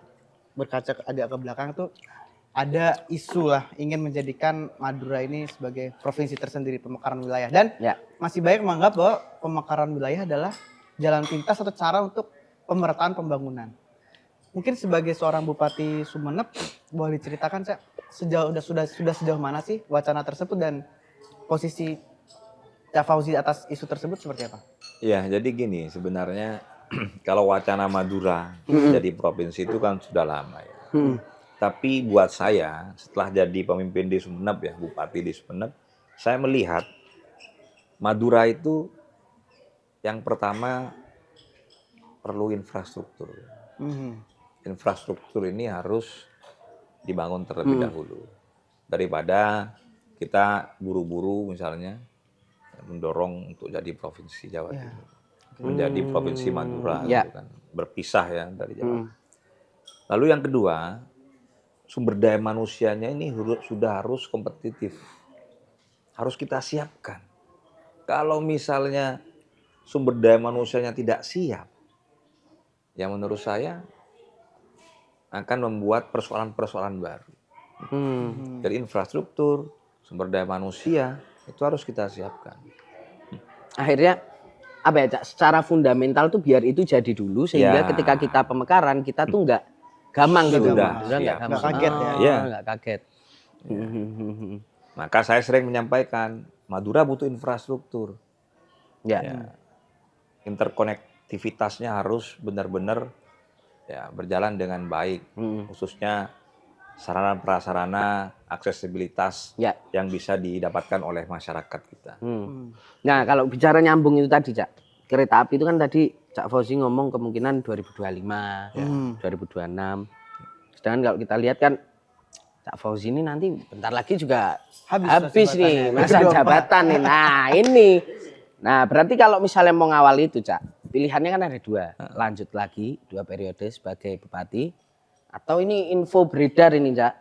Speaker 3: berkaca agak ke belakang tuh ada isu lah ingin menjadikan Madura ini sebagai provinsi tersendiri pemekaran wilayah dan
Speaker 2: Ya.
Speaker 3: masih banyak menganggap bahwa pemekaran wilayah adalah jalan pintas atau cara untuk pemerataan pembangunan. Mungkin sebagai seorang Bupati Sumenep boleh diceritakan Cak, sudah sejauh mana sih wacana tersebut dan posisi Cak Fauzi atas isu tersebut seperti apa?
Speaker 1: Ya, jadi gini, sebenarnya kalau wacana Madura jadi provinsi itu kan sudah lama ya. Tapi buat saya, setelah jadi pemimpin di Sumenep ya, Bupati di Sumenep, saya melihat Madura itu yang pertama perlu infrastruktur. Infrastruktur ini harus dibangun terlebih dahulu. Daripada kita buru-buru misalnya mendorong untuk jadi provinsi Jawa Timur. Menjadi provinsi Madura
Speaker 2: Ya.
Speaker 1: gitu kan. Berpisah ya dari Jawa. Lalu yang kedua, sumber daya manusianya ini sudah harus kompetitif. Harus kita siapkan. Kalau misalnya sumber daya manusianya tidak siap, ya menurut saya akan membuat persoalan-persoalan baru. Dari infrastruktur, sumber daya manusia, itu harus kita siapkan.
Speaker 2: Akhirnya apa ya, Cak? Secara fundamental tuh biar itu jadi dulu sehingga
Speaker 1: Ya.
Speaker 2: ketika kita pemekaran kita tuh nggak gamang gitu.
Speaker 1: Sudah,
Speaker 2: Udah nggak
Speaker 1: siap.
Speaker 2: gamang.
Speaker 3: Nggak kaget ya.
Speaker 1: Iya.
Speaker 2: Nggak kaget.
Speaker 1: Maka saya sering menyampaikan, Madura butuh infrastruktur.
Speaker 2: Ya.
Speaker 1: Interkonektivitasnya harus benar-benar ya berjalan dengan baik, khususnya sarana prasarana, aksesibilitas
Speaker 2: Ya.
Speaker 1: yang bisa didapatkan oleh masyarakat kita.
Speaker 2: Nah, kalau bicara nyambung itu tadi, Cak. Kereta api itu kan tadi Cak Fauzi ngomong kemungkinan 2025, 2026. Sedangkan kalau kita lihat kan Cak Fauzi ini nanti bentar lagi juga habis nih masa jabatan nih. Nah, ini. Nah, berarti kalau misalnya mau ngawal itu, Cak, pilihannya kan ada dua. Lanjut lagi 2 periode sebagai bupati atau ini info beredar ini, Cak.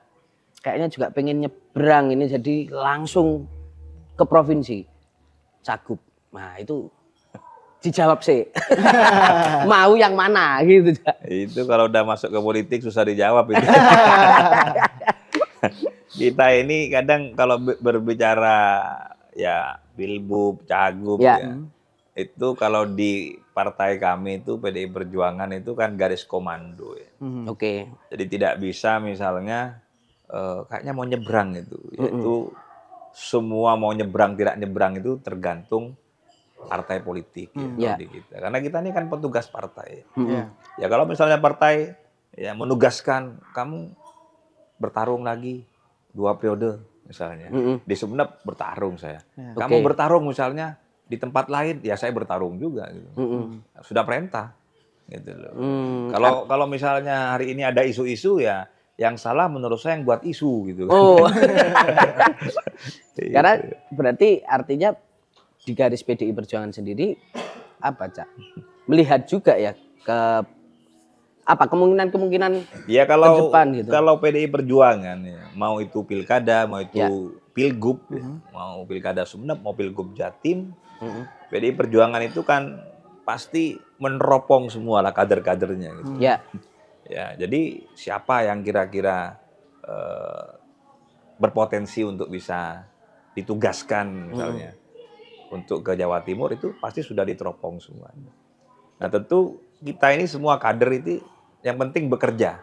Speaker 2: Kayaknya juga pengen nyebrang ini jadi langsung ke provinsi. Cagup. Nah, itu dijawab sih. Mau yang mana gitu, Cak.
Speaker 1: Itu kalau udah masuk ke politik susah dijawab itu. Kita ini kadang kalau berbicara ya pilbub, cagup
Speaker 2: Ya.
Speaker 1: ya. Itu kalau di partai kami itu PDI Perjuangan itu kan garis komando ya.
Speaker 2: Oke.
Speaker 1: Jadi tidak bisa misalnya kayaknya mau nyebrang itu. Yaitu semua mau nyebrang tidak nyebrang itu tergantung partai politik ya,
Speaker 2: Ya.
Speaker 1: di kita. Karena kita ini kan petugas partai.
Speaker 3: Iya.
Speaker 1: Ya kalau misalnya partai ya menugaskan kamu bertarung lagi 2 periode misalnya. Di Sumenep bertarung saya. Kamu
Speaker 2: Oke.
Speaker 1: bertarung misalnya di tempat lain ya saya bertarung juga gitu. Sudah perintah gitu loh. Kalau misalnya hari ini ada isu-isu ya yang salah menurut saya yang buat isu gitu.
Speaker 2: Oh.
Speaker 1: Gitu.
Speaker 2: Karena berarti artinya di garis PDI Perjuangan sendiri apa, Cak? Melihat juga ya ke apa kemungkinan
Speaker 1: Ya kalau
Speaker 2: ke depan gitu.
Speaker 1: kalau PDI Perjuangan ya, mau itu pilkada, mau itu
Speaker 2: Ya.
Speaker 1: pilgub, ya, mau pilkada Sumenep, mau pilgub Jatim, PDI Perjuangan itu kan pasti meneropong semua lah kader-kadernya gitu.
Speaker 2: Ya.
Speaker 1: Ya, jadi siapa yang kira-kira berpotensi untuk bisa ditugaskan misalnya untuk ke Jawa Timur itu pasti sudah diteropong semua. Nah tentu kita ini semua kader itu yang penting bekerja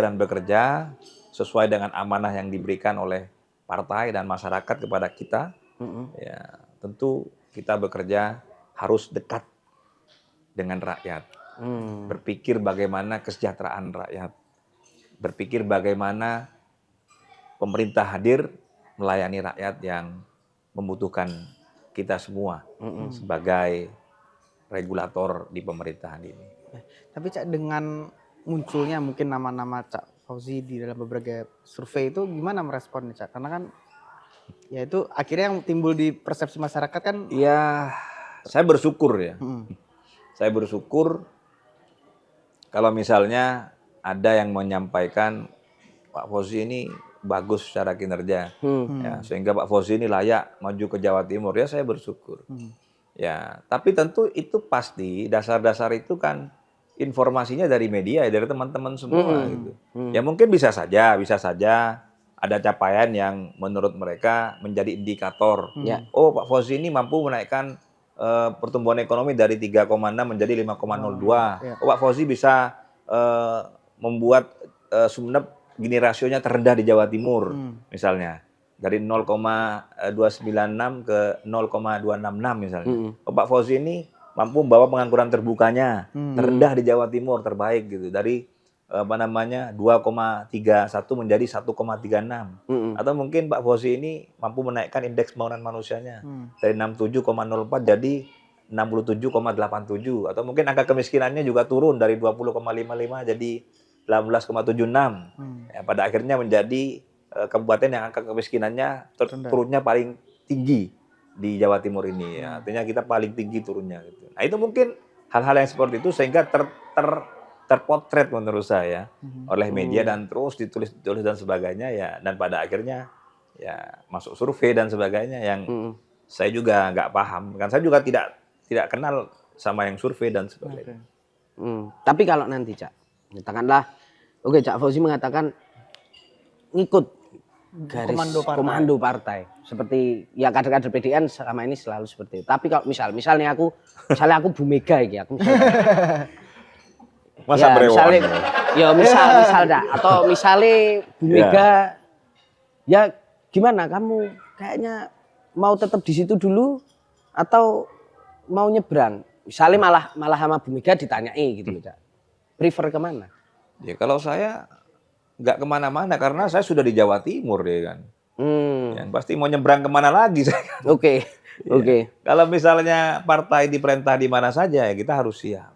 Speaker 1: dan bekerja sesuai dengan amanah yang diberikan oleh partai dan masyarakat kepada kita. Ya tentu kita bekerja harus dekat dengan rakyat, berpikir bagaimana kesejahteraan rakyat, berpikir bagaimana pemerintah hadir melayani rakyat yang membutuhkan kita semua sebagai regulator di pemerintahan ini.
Speaker 3: Tapi Cak, dengan munculnya mungkin nama-nama Cak Fauzi di dalam beberapa survei itu gimana meresponnya Cak? Karena kan ya itu akhirnya yang timbul di persepsi masyarakat kan.
Speaker 1: Ya, saya bersyukur ya. Saya bersyukur kalau misalnya ada yang menyampaikan Pak Fauzi ini bagus secara kinerja, ya, sehingga Pak Fauzi ini layak maju ke Jawa Timur. Ya saya bersyukur. Ya, tapi tentu itu pasti dasar-dasar itu kan informasinya dari media, dari teman-teman semua gitu. Ya mungkin bisa saja ada capaian yang menurut mereka menjadi indikator. Oh, Pak Fauzi ini mampu menaikkan pertumbuhan ekonomi dari 3,6 menjadi 5,02. Oh, Pak Fauzi bisa membuat Sumeneb gini rasionya terendah di Jawa Timur, misalnya. Dari 0,296 ke 0,266 misalnya. Oh, Pak Fauzi ini mampu membawa pengangguran terbukanya terendah di Jawa Timur, terbaik gitu. Dari 2,31 menjadi 1,36. Atau mungkin Pak Fauzi ini mampu menaikkan indeks pembangunan manusianya dari 67,04 jadi 67,87. Atau mungkin angka kemiskinannya juga turun dari 20,55 jadi 18,76. Ya, pada akhirnya menjadi kabupaten yang angka kemiskinannya turunnya paling tinggi di Jawa Timur ini. Ya. Artinya kita paling tinggi turunnya. Gitu. Nah itu mungkin hal-hal yang seperti itu sehingga terpotret menurut saya oleh media dan terus ditulis dan sebagainya ya, dan pada akhirnya ya masuk survei dan sebagainya yang saya juga nggak paham kan, saya juga tidak kenal sama yang survei dan sebagainya.
Speaker 2: Tapi kalau nanti Cak, katakanlah oke Cak Fauzi mengatakan ngikut garis komando partai seperti ya kader-kader PDN selama ini selalu seperti itu. Tapi kalau misalnya aku Bu Mega aku
Speaker 1: masa
Speaker 2: misalnya misal dah, atau misalnya Bu Mega ya gimana kamu kayaknya mau tetap di situ dulu atau mau nyebrang, misalnya malah sama Bu Mega ditanyai gitu Cak, prefer kemana?
Speaker 1: Ya kalau saya nggak kemana-mana karena saya sudah di Jawa Timur ya kan. Yang pasti mau nyebrang kemana lagi saya.
Speaker 2: Oke.
Speaker 1: Kalau misalnya partai diperintah di mana saja ya kita harus siap.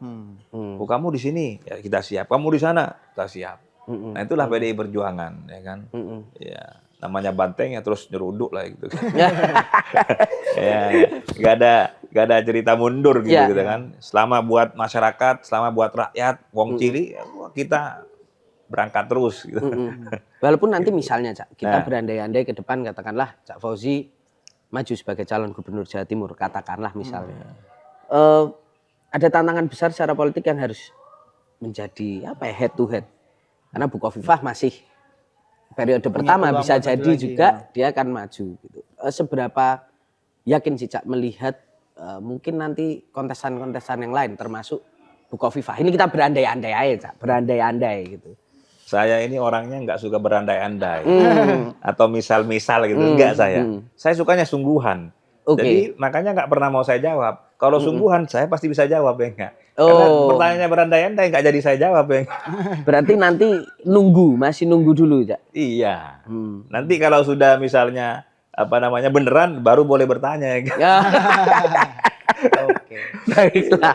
Speaker 1: Oh, kamu di sini ya kita siap. Kamu di sana kita siap. Nah itulah PDI Perjuangan ya kan. Ya namanya banteng ya terus nyeruduk lah gitu. Ya nggak ada cerita mundur gitu kan. Selama buat masyarakat, selama buat rakyat, wong cili ya, kita berangkat terus gitu.
Speaker 2: Walaupun nanti misalnya Cak, kita berandai-andai ke depan katakanlah Cak Fauzi maju sebagai calon gubernur Jawa Timur, katakanlah misalnya. Ada tantangan besar secara politik yang harus menjadi head to head. Karena Bukofifa masih periode pertama bisa jadi juga dia akan maju gitu. Seberapa yakin sih Cak melihat mungkin nanti kontestan-kontestan yang lain termasuk Bukofifa. Ini kita berandai-andai aja Cak, berandai-andai gitu.
Speaker 1: Saya ini orangnya nggak suka berandai-andai atau misal-misal gitu, enggak saya. Saya sukanya sungguhan. Jadi makanya nggak pernah mau saya jawab. Kalau sungguhan saya pasti bisa jawab ya enggak. Karena pertanyaannya berandai-andai nggak jadi saya jawab ya.
Speaker 2: Berarti nanti masih nunggu dulu Cak.
Speaker 1: Iya. Nanti kalau sudah misalnya beneran baru boleh bertanya ya.
Speaker 3: Oke.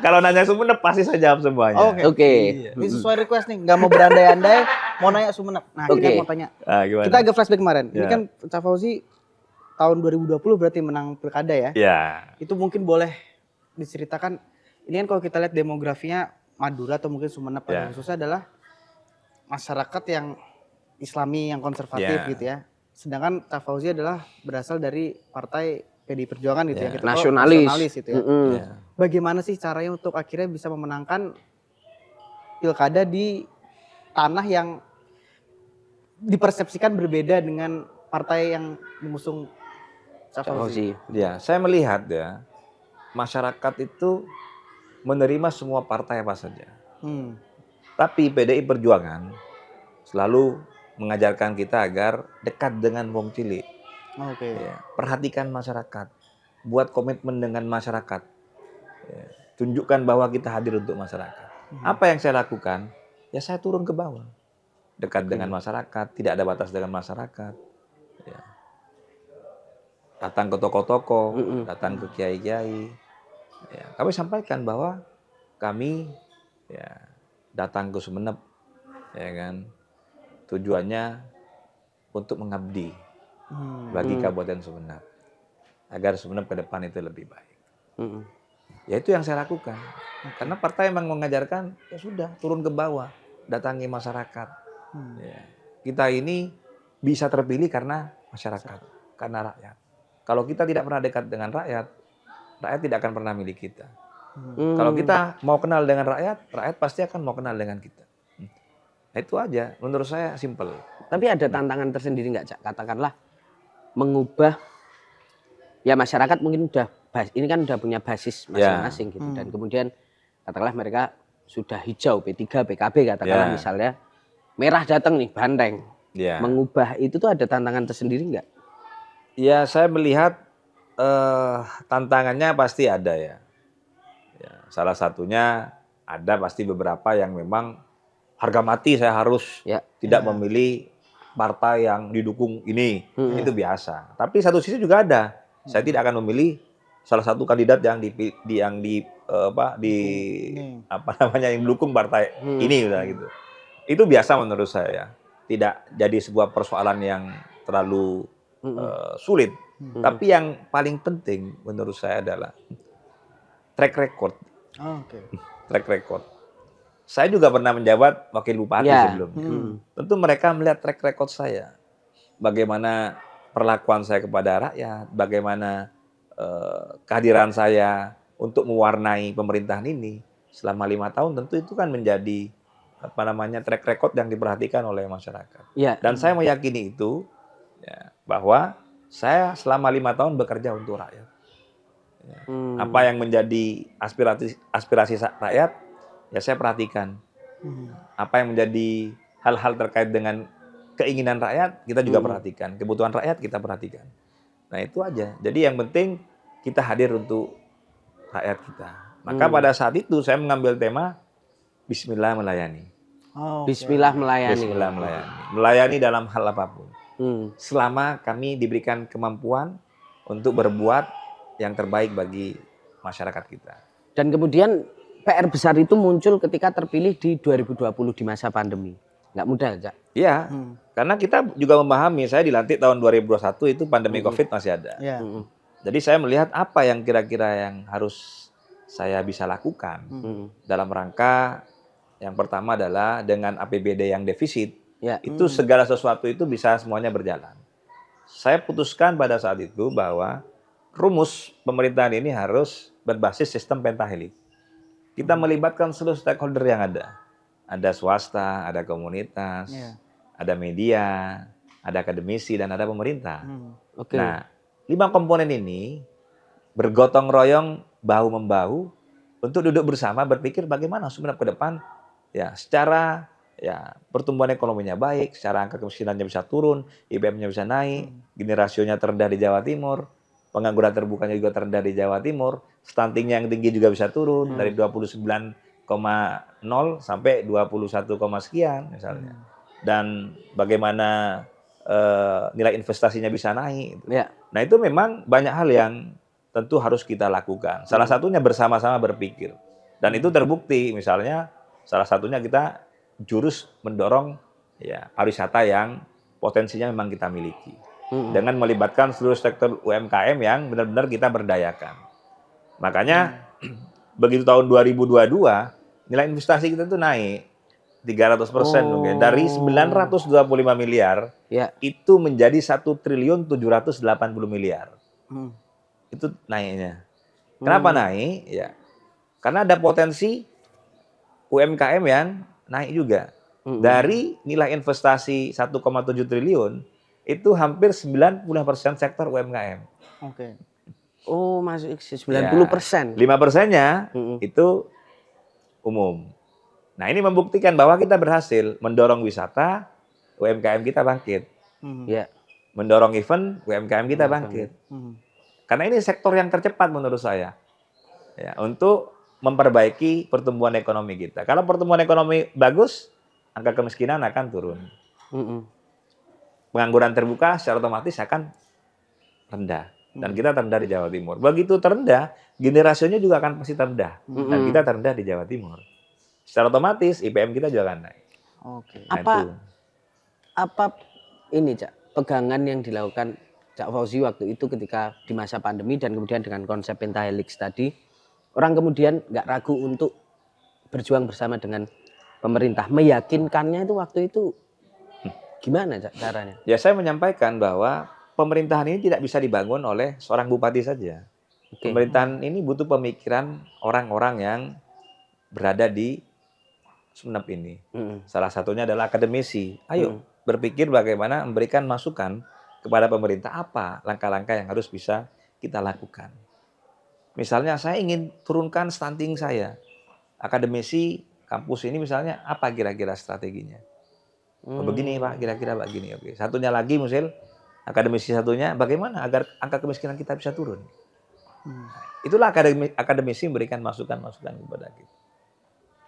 Speaker 1: Kalau nanya Sumeneb pasti saya jawab semuanya.
Speaker 3: Oke. Ini sesuai request nih, nggak mau berandai-andai, mau nanya Sumeneb. Nah, kita mau tanya.
Speaker 1: Gimana?
Speaker 3: Kita agak flashback kemarin. Ini kan Cak Fauzi tahun 2020 berarti menang pilkada ya.
Speaker 1: Iya.
Speaker 3: Itu mungkin boleh diceritakan. Ini kan kalau kita lihat demografinya Madura atau mungkin Sumeneb pada khususnya adalah masyarakat yang Islami, yang konservatif gitu ya. Sedangkan Cak Fauzi adalah berasal dari partai PDI Perjuangan gitu ya.
Speaker 2: Nasionalis
Speaker 3: gitu ya. Bagaimana sih caranya untuk akhirnya bisa memenangkan pilkada di tanah yang dipersepsikan berbeda dengan partai yang mengusung Cak
Speaker 2: Cak
Speaker 3: Fauzi.
Speaker 2: Fauzi.
Speaker 1: Ya, saya melihat ya, masyarakat itu menerima semua partai apa saja.
Speaker 3: Hmm.
Speaker 1: Tapi PDI Perjuangan selalu mengajarkan kita agar dekat dengan wong cilik.
Speaker 3: Oke.
Speaker 1: Ya, perhatikan masyarakat, buat komitmen dengan masyarakat. Ya, tunjukkan bahwa kita hadir untuk masyarakat. Apa yang saya lakukan? Ya saya turun ke bawah, dekat dengan masyarakat, tidak ada batas dengan masyarakat. Ya. Datang ke toko-toko, datang ke kiai-kiai. Ya, kami sampaikan bahwa kami ya datang ke Sumeneb, ya kan, tujuannya untuk mengabdi bagi Kabupaten Sumeneb, agar Sumeneb ke depan itu lebih baik. Ya itu yang saya lakukan. Karena partai memang mengajarkan, ya sudah turun ke bawah, datangi masyarakat. Ya. Kita ini bisa terpilih karena masyarakat, karena rakyat. Kalau kita tidak pernah dekat dengan rakyat, rakyat tidak akan pernah milik kita. Kalau kita mau kenal dengan rakyat, rakyat pasti akan mau kenal dengan kita. Nah, itu aja, menurut saya simple.
Speaker 2: Tapi ada tantangan tersendiri nggak, Cak? Katakanlah mengubah, ya masyarakat mungkin ini kan udah punya basis masing-masing gitu. Dan kemudian katakanlah mereka sudah hijau, P3, PKB katakanlah misalnya, merah datang nih, banteng.
Speaker 1: Ya.
Speaker 2: Mengubah itu tuh ada tantangan tersendiri nggak?
Speaker 1: Ya, saya melihat tantangannya pasti ada ya. Ya. Salah satunya ada pasti beberapa yang memang harga mati saya harus tidak memilih partai yang didukung ini. Itu biasa. Tapi satu sisi juga ada. Saya tidak akan memilih salah satu kandidat yang yang didukung partai ini gitu. Itu biasa menurut saya. Tidak jadi sebuah persoalan yang terlalu sulit. Tapi yang paling penting menurut saya adalah track record.
Speaker 3: Oke.
Speaker 1: Track record. Saya juga pernah menjabat wakil bupati sebelumnya. Tentu mereka melihat track record saya. Bagaimana perlakuan saya kepada rakyat, bagaimana kehadiran saya untuk mewarnai pemerintahan ini selama 5 tahun, tentu itu kan menjadi track record yang diperhatikan oleh masyarakat. Dan saya meyakini itu ya, bahwa saya selama 5 tahun bekerja untuk rakyat. Ya. Apa yang menjadi aspirasi rakyat, ya saya perhatikan. Apa yang menjadi hal-hal terkait dengan keinginan rakyat, kita juga perhatikan. Kebutuhan rakyat kita perhatikan. Nah itu aja. Jadi yang penting kita hadir untuk rakyat kita. Maka pada saat itu saya mengambil tema Bismillah melayani.
Speaker 2: Bismillah melayani.
Speaker 1: Bismillah melayani. Melayani dalam hal apapun. Selama kami diberikan kemampuan untuk berbuat yang terbaik bagi masyarakat kita.
Speaker 2: Dan kemudian PR besar itu muncul ketika terpilih di 2020 di masa pandemi. Nggak mudah, Cak?
Speaker 1: Iya, karena kita juga memahami, saya dilantik tahun 2021 itu pandemi COVID masih ada. Jadi saya melihat apa yang kira-kira yang harus saya bisa lakukan dalam rangka yang pertama adalah dengan APBD yang defisit, itu segala sesuatu itu bisa semuanya berjalan. Saya putuskan pada saat itu bahwa rumus pemerintahan ini harus berbasis sistem pentahelix. Kita melibatkan seluruh stakeholder yang ada. Ada swasta, ada komunitas, ada media, ada akademisi, dan ada pemerintah. Nah, 5 komponen ini bergotong royong, bahu-membahu untuk duduk bersama berpikir bagaimana Sumeneb ke depan ya secara pertumbuhan ekonominya baik, secara angka kemiskinannya bisa turun, IPM-nya bisa naik, gini rasionya terendah di Jawa Timur, pengangguran terbukanya juga terendah di Jawa Timur, stuntingnya yang tinggi juga bisa turun dari 29,0 sampai 21, sekian misalnya. Dan bagaimana nilai investasinya bisa naik. Nah itu memang banyak hal yang tentu harus kita lakukan. Salah satunya bersama-sama berpikir. Dan itu terbukti misalnya salah satunya kita jurus mendorong pariwisata yang potensinya memang kita miliki. Dengan melibatkan seluruh sektor UMKM yang benar-benar kita berdayakan. Makanya begitu tahun 2022 nilai investasi kita itu naik 300% mungkin dari 925 miliar itu menjadi 1.780 miliar. Itu naiknya. Kenapa naik? Ya. Karena ada potensi UMKM yang naik juga. Dari nilai investasi 1,7 triliun itu hampir 90% sektor UMKM.
Speaker 3: Oke.
Speaker 2: Oh, masuk 90%.
Speaker 1: 5%-nya
Speaker 2: Mm-mm.
Speaker 1: itu umum. Nah, ini membuktikan bahwa kita berhasil mendorong wisata, UMKM kita bangkit.
Speaker 2: Ya.
Speaker 1: Mendorong event, UMKM kita bangkit.
Speaker 3: Hmm.
Speaker 1: Karena ini sektor yang tercepat menurut saya. Ya, untuk memperbaiki pertumbuhan ekonomi kita. Kalau pertumbuhan ekonomi bagus, angka kemiskinan akan turun.
Speaker 2: Mm-mm.
Speaker 1: Pengangguran terbuka secara otomatis akan rendah. Dan kita terendah di Jawa Timur. Begitu terendah, generasinya juga akan pasti terendah. Dan kita terendah di Jawa Timur. Secara otomatis IPM kita juga akan naik.
Speaker 3: Oke.
Speaker 1: Nah,
Speaker 2: Apa
Speaker 1: itu.
Speaker 2: apa ini Cak, pegangan yang dilakukan Cak Fauzi waktu itu ketika di masa pandemi dan kemudian dengan konsep Pentahelix tadi, orang kemudian nggak ragu untuk berjuang bersama dengan pemerintah. Meyakinkannya itu waktu itu gimana Cak caranya?
Speaker 1: Ya, saya menyampaikan bahwa pemerintahan ini tidak bisa dibangun oleh seorang bupati saja.
Speaker 2: Oke.
Speaker 1: Pemerintahan ini butuh pemikiran orang-orang yang berada di Sumeneb ini.
Speaker 2: Mm-mm.
Speaker 1: Salah satunya adalah akademisi. Ayo berpikir bagaimana memberikan masukan kepada pemerintah, apa langkah-langkah yang harus bisa kita lakukan. Misalnya saya ingin turunkan stunting saya. Akademisi kampus ini misalnya apa kira-kira strateginya? Oh, begini Pak, kira-kira begini. Oke. Satunya lagi misal akademisi satunya bagaimana agar angka kemiskinan kita bisa turun. Itulah akademisi memberikan masukan-masukan kepada kita.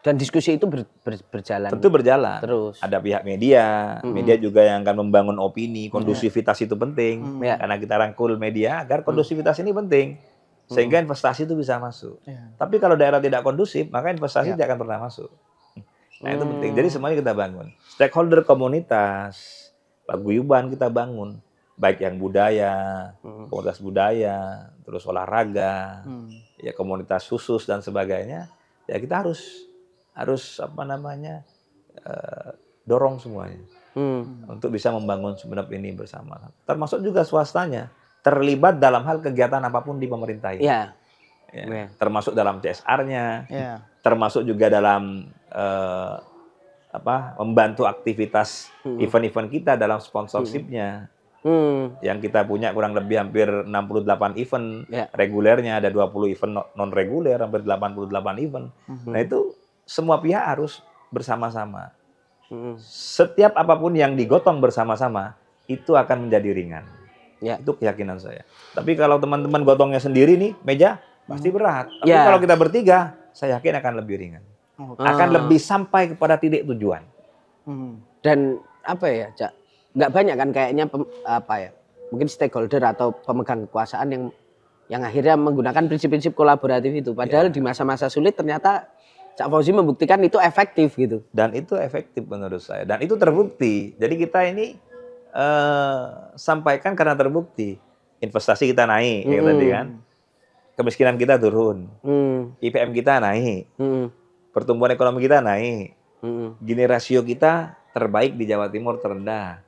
Speaker 2: Dan diskusi itu berjalan.
Speaker 1: Tentu berjalan.
Speaker 2: Terus.
Speaker 1: Ada pihak media, media juga yang akan membangun opini, kondusivitas itu penting.
Speaker 2: Ya.
Speaker 1: Karena kita rangkul media agar kondusivitas ini penting. Sehingga investasi itu bisa masuk.
Speaker 3: Ya.
Speaker 1: Tapi kalau daerah tidak kondusif, maka investasi tidak akan pernah masuk. Nah itu penting. Jadi semuanya kita bangun. Stakeholder komunitas, paguyuban kita bangun. Baik yang budaya, komunitas budaya, terus olahraga, ya komunitas khusus dan sebagainya. Ya kita harus apa namanya dorong semuanya untuk bisa membangun Sumeneb ini bersama. Termasuk juga swastanya terlibat dalam hal kegiatan apapun di pemerintah ini.
Speaker 2: Ya.
Speaker 1: Ya, termasuk dalam CSR-nya,
Speaker 3: Ya.
Speaker 1: termasuk juga dalam membantu aktivitas event-event kita dalam sponsorship-nya. Yang kita punya kurang lebih hampir 68 event regulernya, ada 20 event non reguler, hampir 88 event. Nah itu semua pihak harus bersama-sama. Setiap apapun yang digotong bersama-sama itu akan menjadi ringan.
Speaker 2: Ya.
Speaker 1: Itu keyakinan saya. Tapi kalau teman-teman gotongnya sendiri nih meja pasti berat. Tapi
Speaker 2: Ya.
Speaker 1: kalau kita bertiga, saya yakin akan lebih ringan. Akan lebih sampai kepada titik tujuan.
Speaker 2: Dan apa ya, Cak? Nggak banyak kan kayaknya mungkin stakeholder atau pemegang kekuasaan yang akhirnya menggunakan prinsip-prinsip kolaboratif itu. Padahal di masa-masa sulit ternyata Cak Fauzi membuktikan itu efektif gitu.
Speaker 1: Dan itu efektif menurut saya. Dan itu terbukti. Jadi kita ini sampaikan karena terbukti. Investasi kita naik, ya tadi kan. Kemiskinan kita turun. IPM kita naik. Pertumbuhan ekonomi kita naik. Gini rasio kita terbaik di Jawa Timur, terendah.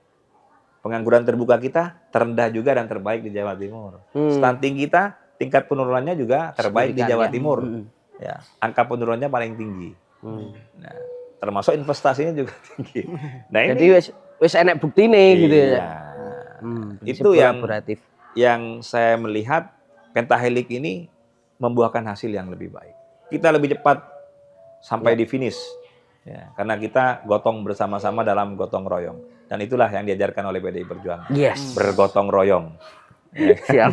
Speaker 1: Pengangguran terbuka kita terendah juga dan terbaik di Jawa Timur. Stunting kita tingkat penurunannya juga terbaik di Jawa Timur. Ya, angka penurunannya paling tinggi. Nah, termasuk investasinya juga tinggi. Nah, ini
Speaker 2: Jadi wis enek bukti nih gitu ya.
Speaker 1: iya.
Speaker 2: Prinsip
Speaker 1: Itu
Speaker 2: kolaboratif.
Speaker 1: yang saya melihat Pentahelix ini membuahkan hasil yang lebih baik. Kita lebih cepat sampai di finish. Ya, karena kita gotong bersama-sama dalam gotong royong. Dan itulah yang diajarkan oleh PDI Perjuangan.
Speaker 2: Yes.
Speaker 1: Bergotong royong.
Speaker 2: Siap.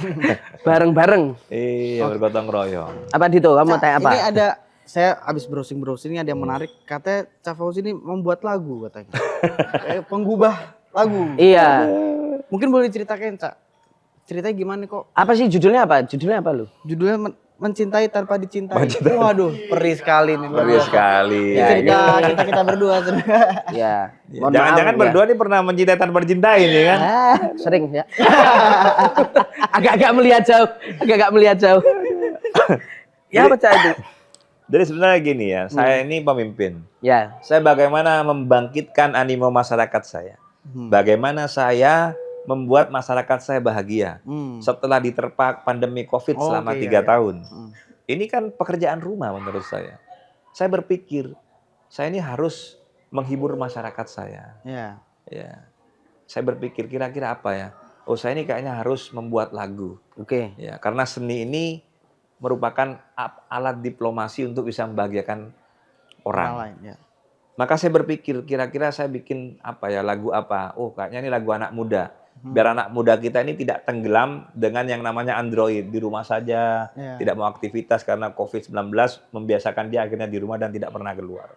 Speaker 2: Bareng-bareng.
Speaker 1: Iya, bergotong royong.
Speaker 2: Apa Dito? Kamu mau tanya apa?
Speaker 3: Ini ada, saya habis browsing ada yang menarik. Katanya Cak Fauzi ini membuat lagu katanya. Kayak penggubah lagu.
Speaker 2: Iya.
Speaker 3: Mungkin boleh diceritakan Cak. Ceritanya gimana kok?
Speaker 2: Apa sih judulnya apa? Judulnya apa lu?
Speaker 3: Judulnya Mencintai Tanpa Dicintai. Waduh, perih sekali nih.
Speaker 1: Perih sekali.
Speaker 3: Ini cerita kita berdua.
Speaker 2: Ya. Mohon
Speaker 1: Jangan-jangan
Speaker 2: maaf, ya.
Speaker 1: berdua ini pernah mencintai tanpa dicintai nih kan?
Speaker 2: Sering ya. Agak-agak melihat jauh. Agak-agak melihat jauh. Ya apa Cak itu?
Speaker 1: Jadi sebenarnya gini ya, saya ini pemimpin.
Speaker 2: Ya.
Speaker 1: Saya bagaimana membangkitkan animo masyarakat saya. Bagaimana saya membuat masyarakat saya bahagia setelah diterpa pandemi COVID selama 3 tahun. Ini kan pekerjaan rumah menurut saya. Saya berpikir, saya ini harus menghibur masyarakat saya.
Speaker 3: Ya.
Speaker 1: Ya. Saya berpikir kira-kira apa ya? oh saya ini kayaknya harus membuat lagu.
Speaker 2: Oke.
Speaker 1: Ya, karena seni ini merupakan alat diplomasi untuk bisa membahagiakan
Speaker 3: Orang
Speaker 1: orang.
Speaker 3: lain ya.
Speaker 1: Maka saya berpikir kira-kira saya bikin apa ya, lagu apa? Oh, kayaknya ini lagu anak muda. Biar anak muda kita ini tidak tenggelam dengan yang namanya Android, di rumah saja,
Speaker 3: Iya.
Speaker 1: tidak mau aktivitas karena COVID-19 membiasakan dia akhirnya di rumah dan tidak pernah keluar.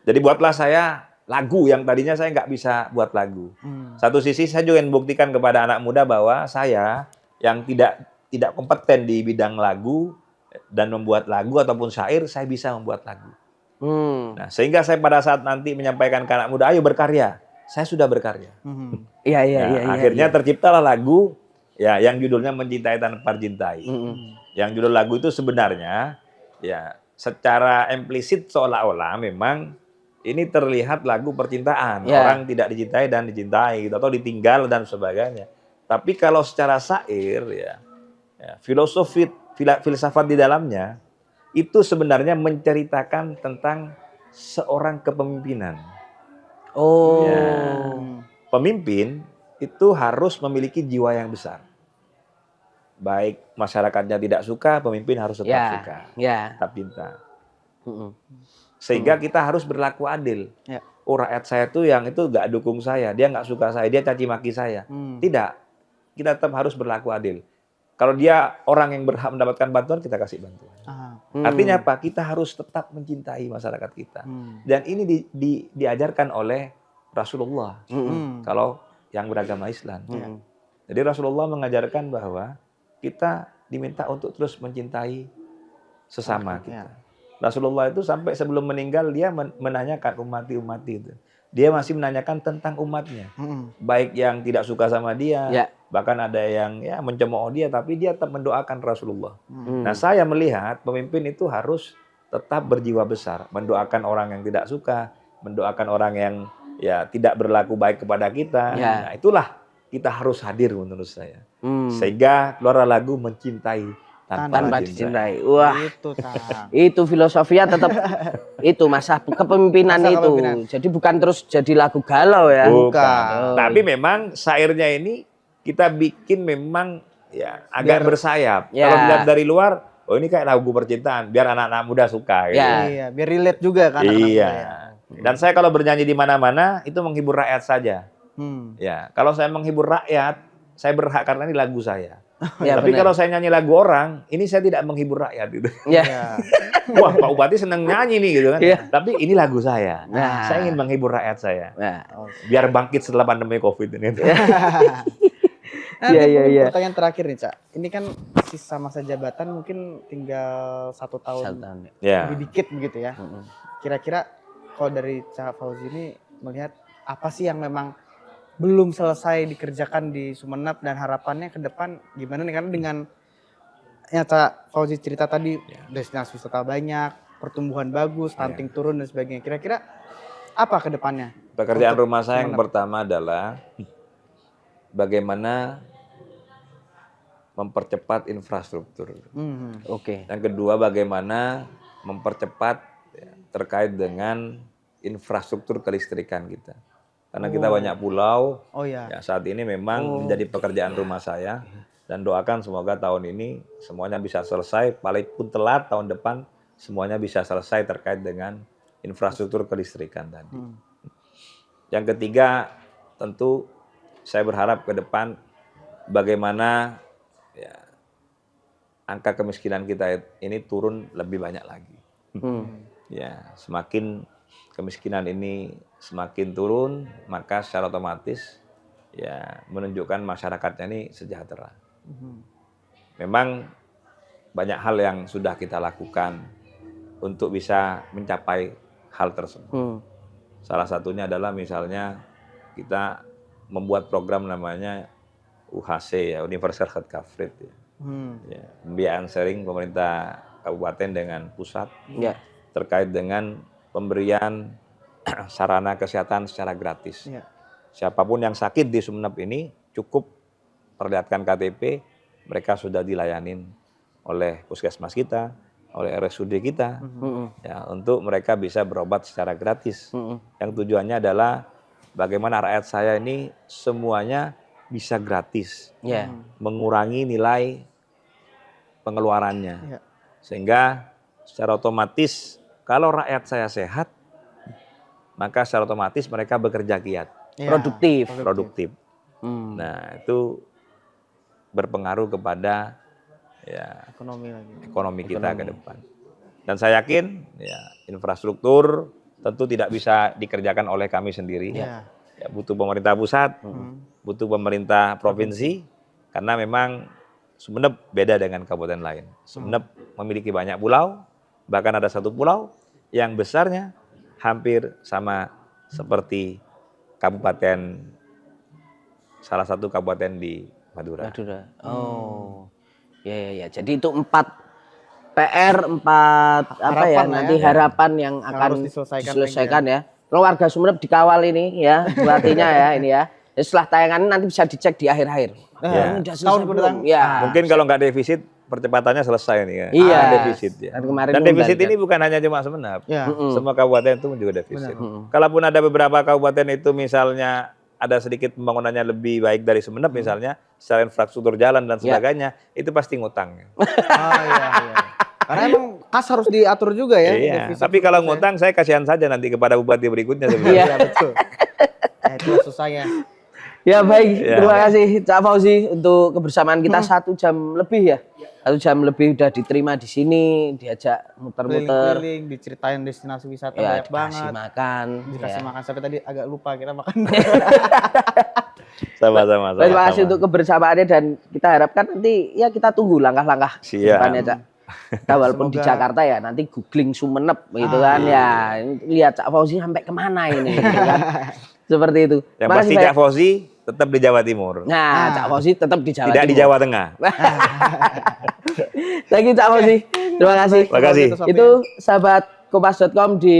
Speaker 1: Jadi buatlah saya lagu yang tadinya saya nggak bisa buat lagu. Satu sisi saya juga ingin buktikan kepada anak muda bahwa saya yang tidak kompeten di bidang lagu dan membuat lagu ataupun syair, saya bisa membuat lagu. Nah, sehingga saya pada saat nanti menyampaikan ke anak muda, ayo berkarya. Saya sudah berkarya.
Speaker 2: Iya, iya,
Speaker 1: Nah,
Speaker 2: iya.
Speaker 1: akhirnya terciptalah lagu ya yang judulnya Mencintai Tanpa Cintai. Yang judul lagu itu sebenarnya ya secara implisit seolah-olah memang ini terlihat lagu percintaan.
Speaker 2: Ya.
Speaker 1: Orang tidak dicintai dan dicintai gitu, atau ditinggal dan sebagainya. Tapi kalau secara syair ya filsafat di dalamnya itu sebenarnya menceritakan tentang seorang kepemimpinan.
Speaker 2: Oh.
Speaker 1: Ya. Pemimpin itu harus memiliki jiwa yang besar. Baik masyarakatnya tidak suka, pemimpin harus tetap
Speaker 2: Ya.
Speaker 1: suka,
Speaker 2: Ya.
Speaker 1: tetap cinta.
Speaker 2: Mm-mm.
Speaker 1: Sehingga kita harus berlaku adil.
Speaker 3: Ya.
Speaker 1: Oh, rakyat saya tuh yang itu nggak dukung saya, dia nggak suka saya, dia caci maki saya. Tidak, kita tetap harus berlaku adil. Kalau dia orang yang berhak mendapatkan bantuan, kita kasih bantuan. Artinya apa? Kita harus tetap mencintai masyarakat kita. Dan ini diajarkan oleh Rasulullah. Kalau yang beragama Islam. Jadi Rasulullah mengajarkan bahwa kita diminta untuk terus mencintai sesama kita. Rasulullah itu sampai sebelum meninggal dia menanyakan umat itu. Dia masih menanyakan tentang umatnya. Baik yang tidak suka sama dia,
Speaker 2: Ya.
Speaker 1: bahkan ada yang ya mencemooh dia, tapi dia tetap mendoakan Rasulullah. Nah, saya melihat pemimpin itu harus tetap berjiwa besar, mendoakan orang yang tidak suka, mendoakan orang yang ya tidak berlaku baik kepada kita.
Speaker 2: Ya.
Speaker 1: Nah, itulah kita harus hadir menurut saya. Sehingga keluar lagu Mencintai
Speaker 2: Tanpa
Speaker 1: Dicintai.
Speaker 2: dicintai. Wah,
Speaker 3: Itu Tang.
Speaker 2: itu filosofinya tetap itu masa kepemimpinan
Speaker 3: Masa
Speaker 2: itu.
Speaker 3: kepemimpinan.
Speaker 2: Jadi bukan terus jadi lagu galau ya.
Speaker 1: Bukan. Tapi memang syairnya ini kita bikin memang ya agak bersayap.
Speaker 2: Ya.
Speaker 1: Kalau dilihat dari luar, oh ini kayak lagu percintaan, biar anak-anak muda suka. Gitu.
Speaker 2: Ya.
Speaker 3: Iya, biar relate juga kan anak-anak
Speaker 1: Iya.
Speaker 3: muda ya.
Speaker 1: Dan saya kalau bernyanyi di mana-mana itu menghibur rakyat saja. Ya, kalau saya menghibur rakyat, saya berhak karena ini lagu saya.
Speaker 2: Ya,
Speaker 1: Tapi
Speaker 2: benar.
Speaker 1: kalau saya nyanyi lagu orang, ini saya tidak menghibur rakyat gitu.
Speaker 2: Ya.
Speaker 3: Iya.
Speaker 1: Wah, Pak Bupati seneng nyanyi nih gitu kan.
Speaker 2: Iya.
Speaker 1: Tapi ini lagu saya.
Speaker 2: Nah.
Speaker 1: Saya ingin menghibur rakyat saya.
Speaker 2: Nah.
Speaker 1: Biar bangkit setelah pandemi Covid ini.
Speaker 3: Nah,
Speaker 2: Iya,
Speaker 3: ini
Speaker 2: iya,
Speaker 3: mungkin
Speaker 2: iya.
Speaker 3: pertanyaan terakhir nih, Cak. Ini kan sisa masa jabatan mungkin tinggal 1 tahun,
Speaker 2: Satu tahun, ya.
Speaker 1: Ya.
Speaker 3: lebih dikit begitu ya. Kira-kira kalau dari Cak Fauzi ini melihat apa sih yang memang belum selesai dikerjakan di Sumeneb dan harapannya ke depan gimana nih? Karena dengan ya Cak Fauzi cerita tadi destinasi wisata banyak, pertumbuhan bagus, stunting turun dan sebagainya. Kira-kira apa ke depannya?
Speaker 1: Pekerjaan
Speaker 3: Untuk
Speaker 1: rumah saya yang
Speaker 3: Sumeneb.
Speaker 1: pertama adalah bagaimana mempercepat infrastruktur.
Speaker 2: Oke.
Speaker 1: Yang kedua, bagaimana mempercepat terkait dengan infrastruktur kelistrikan kita. Karena kita banyak pulau,
Speaker 3: Oh ya.
Speaker 1: ya saat ini memang menjadi pekerjaan rumah saya. Dan doakan semoga tahun ini semuanya bisa selesai, paling pun telat tahun depan semuanya bisa selesai terkait dengan infrastruktur kelistrikan tadi. Yang ketiga, tentu saya berharap ke depan bagaimana ya, angka kemiskinan kita ini turun lebih banyak lagi. Ya, semakin kemiskinan ini semakin turun, maka secara otomatis ya menunjukkan masyarakatnya ini sejahtera. Memang banyak hal yang sudah kita lakukan untuk bisa mencapai hal tersebut. Salah satunya adalah misalnya kita membuat program namanya UHC ya, Universal Health Coverage ya. Ya, pembiayaan sharing pemerintah kabupaten dengan pusat
Speaker 2: Ya.
Speaker 1: terkait dengan pemberian sarana kesehatan secara gratis.
Speaker 3: Iya.
Speaker 1: Siapapun yang sakit di Sumeneb ini cukup perlihatkan KTP, mereka sudah dilayanin oleh puskesmas kita, oleh RSUD kita, ya, untuk mereka bisa berobat secara gratis. Yang tujuannya adalah bagaimana rakyat saya ini semuanya bisa gratis,
Speaker 2: Ya.
Speaker 1: mengurangi nilai pengeluarannya.
Speaker 3: Iya.
Speaker 1: Sehingga secara otomatis kalau rakyat saya sehat, maka secara otomatis mereka bekerja giat,
Speaker 3: Iya,
Speaker 2: Produktif. Hmm.
Speaker 1: Nah, itu berpengaruh kepada ya
Speaker 3: Ekonomi lagi.
Speaker 1: ekonomi kita ke depan. Dan saya yakin ya infrastruktur tentu tidak bisa dikerjakan oleh kami sendiri.
Speaker 3: Iya.
Speaker 1: Ya, butuh pemerintah pusat, butuh pemerintah provinsi, karena memang Sumeneb beda dengan kabupaten lain. Sumeneb memiliki banyak pulau, bahkan ada satu pulau yang besarnya hampir sama seperti kabupaten, salah satu kabupaten di Madura.
Speaker 2: Madura. Oh. Ya. Jadi itu 4 PR, 4 apa ya
Speaker 3: Harapan
Speaker 2: nanti
Speaker 3: ya.
Speaker 2: harapan yang akan
Speaker 3: harus diselesaikan
Speaker 2: diselesaikan ya. Keluarga Sumeneb dikawal ini ya, berartinya ya ini ya. Jadi setelah tayangan ini nanti bisa dicek di akhir-akhir.
Speaker 1: Ya.
Speaker 2: Ini udah
Speaker 3: Tahun
Speaker 2: selesai
Speaker 3: kedepan.
Speaker 2: belum? Ya.
Speaker 1: Mungkin kalau nggak defisit, percepatannya selesai nih ya.
Speaker 2: Iya.
Speaker 1: Defisit ya.
Speaker 2: Kan kemarin
Speaker 1: Dan defisit
Speaker 2: kan.
Speaker 1: ini bukan hanya cuma Sumeneb.
Speaker 3: Ya.
Speaker 1: Semua kabupaten itu juga defisit. Kalaupun ada beberapa kabupaten itu misalnya ada sedikit pembangunannya lebih baik dari Sumeneb misalnya, secara infrastruktur jalan dan sebagainya, itu pasti ngutang.
Speaker 3: Oh iya. Karena emang kas harus diatur juga ya.
Speaker 1: Iya.
Speaker 3: defisit
Speaker 1: Tapi kalau
Speaker 3: ya.
Speaker 1: ngutang saya kasihan saja nanti kepada bupati berikutnya sebenarnya.
Speaker 3: Iya betul. Itu susahnya.
Speaker 2: Ya baik,
Speaker 1: Ya.
Speaker 2: terima kasih Cak Fauzi untuk kebersamaan kita 1 jam lebih ya. 1 jam lebih udah diterima di sini, diajak muter-muter,
Speaker 3: Keliling-keliling, diceritain destinasi wisata
Speaker 2: ya
Speaker 3: banyak
Speaker 2: dikasih
Speaker 3: banget.
Speaker 2: makan.
Speaker 3: Dikasih
Speaker 2: Ya.
Speaker 3: makan sampai tadi agak lupa kita makan.
Speaker 1: Sama-sama.
Speaker 2: Terima kasih untuk kebersamaannya dan kita harapkan nanti ya kita tunggu langkah-langkah
Speaker 1: Siap.
Speaker 2: depannya Cak. Kita walaupun di
Speaker 3: Semoga-
Speaker 2: Jakarta ya nanti googling Sumeneb gitu kan ya. Lihat Cak Fauzi sampai kemana ini gitu kan. Seperti itu.
Speaker 1: Yang
Speaker 2: Makasih
Speaker 1: pasti
Speaker 2: banyak.
Speaker 1: Cak Fauzi tetap di Jawa Timur.
Speaker 2: Nah, Cak Fauzi tetap di Jawa
Speaker 1: Tidak di
Speaker 2: Timur.
Speaker 1: Jawa Tengah.
Speaker 2: Thank you Cak Fauzi. Terima kasih.
Speaker 1: Terima kasih.
Speaker 2: Itu sahabat kompas.com di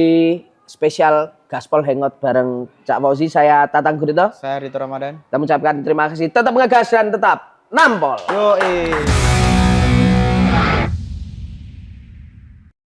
Speaker 2: spesial Gaspol Hangout bareng Cak Fauzi. Saya Tatang Gurito.
Speaker 3: Saya Rito Ramadan.
Speaker 2: Kita mengucapkan terima kasih. Tetap ngegas dan tetap nampol.
Speaker 3: Yoi.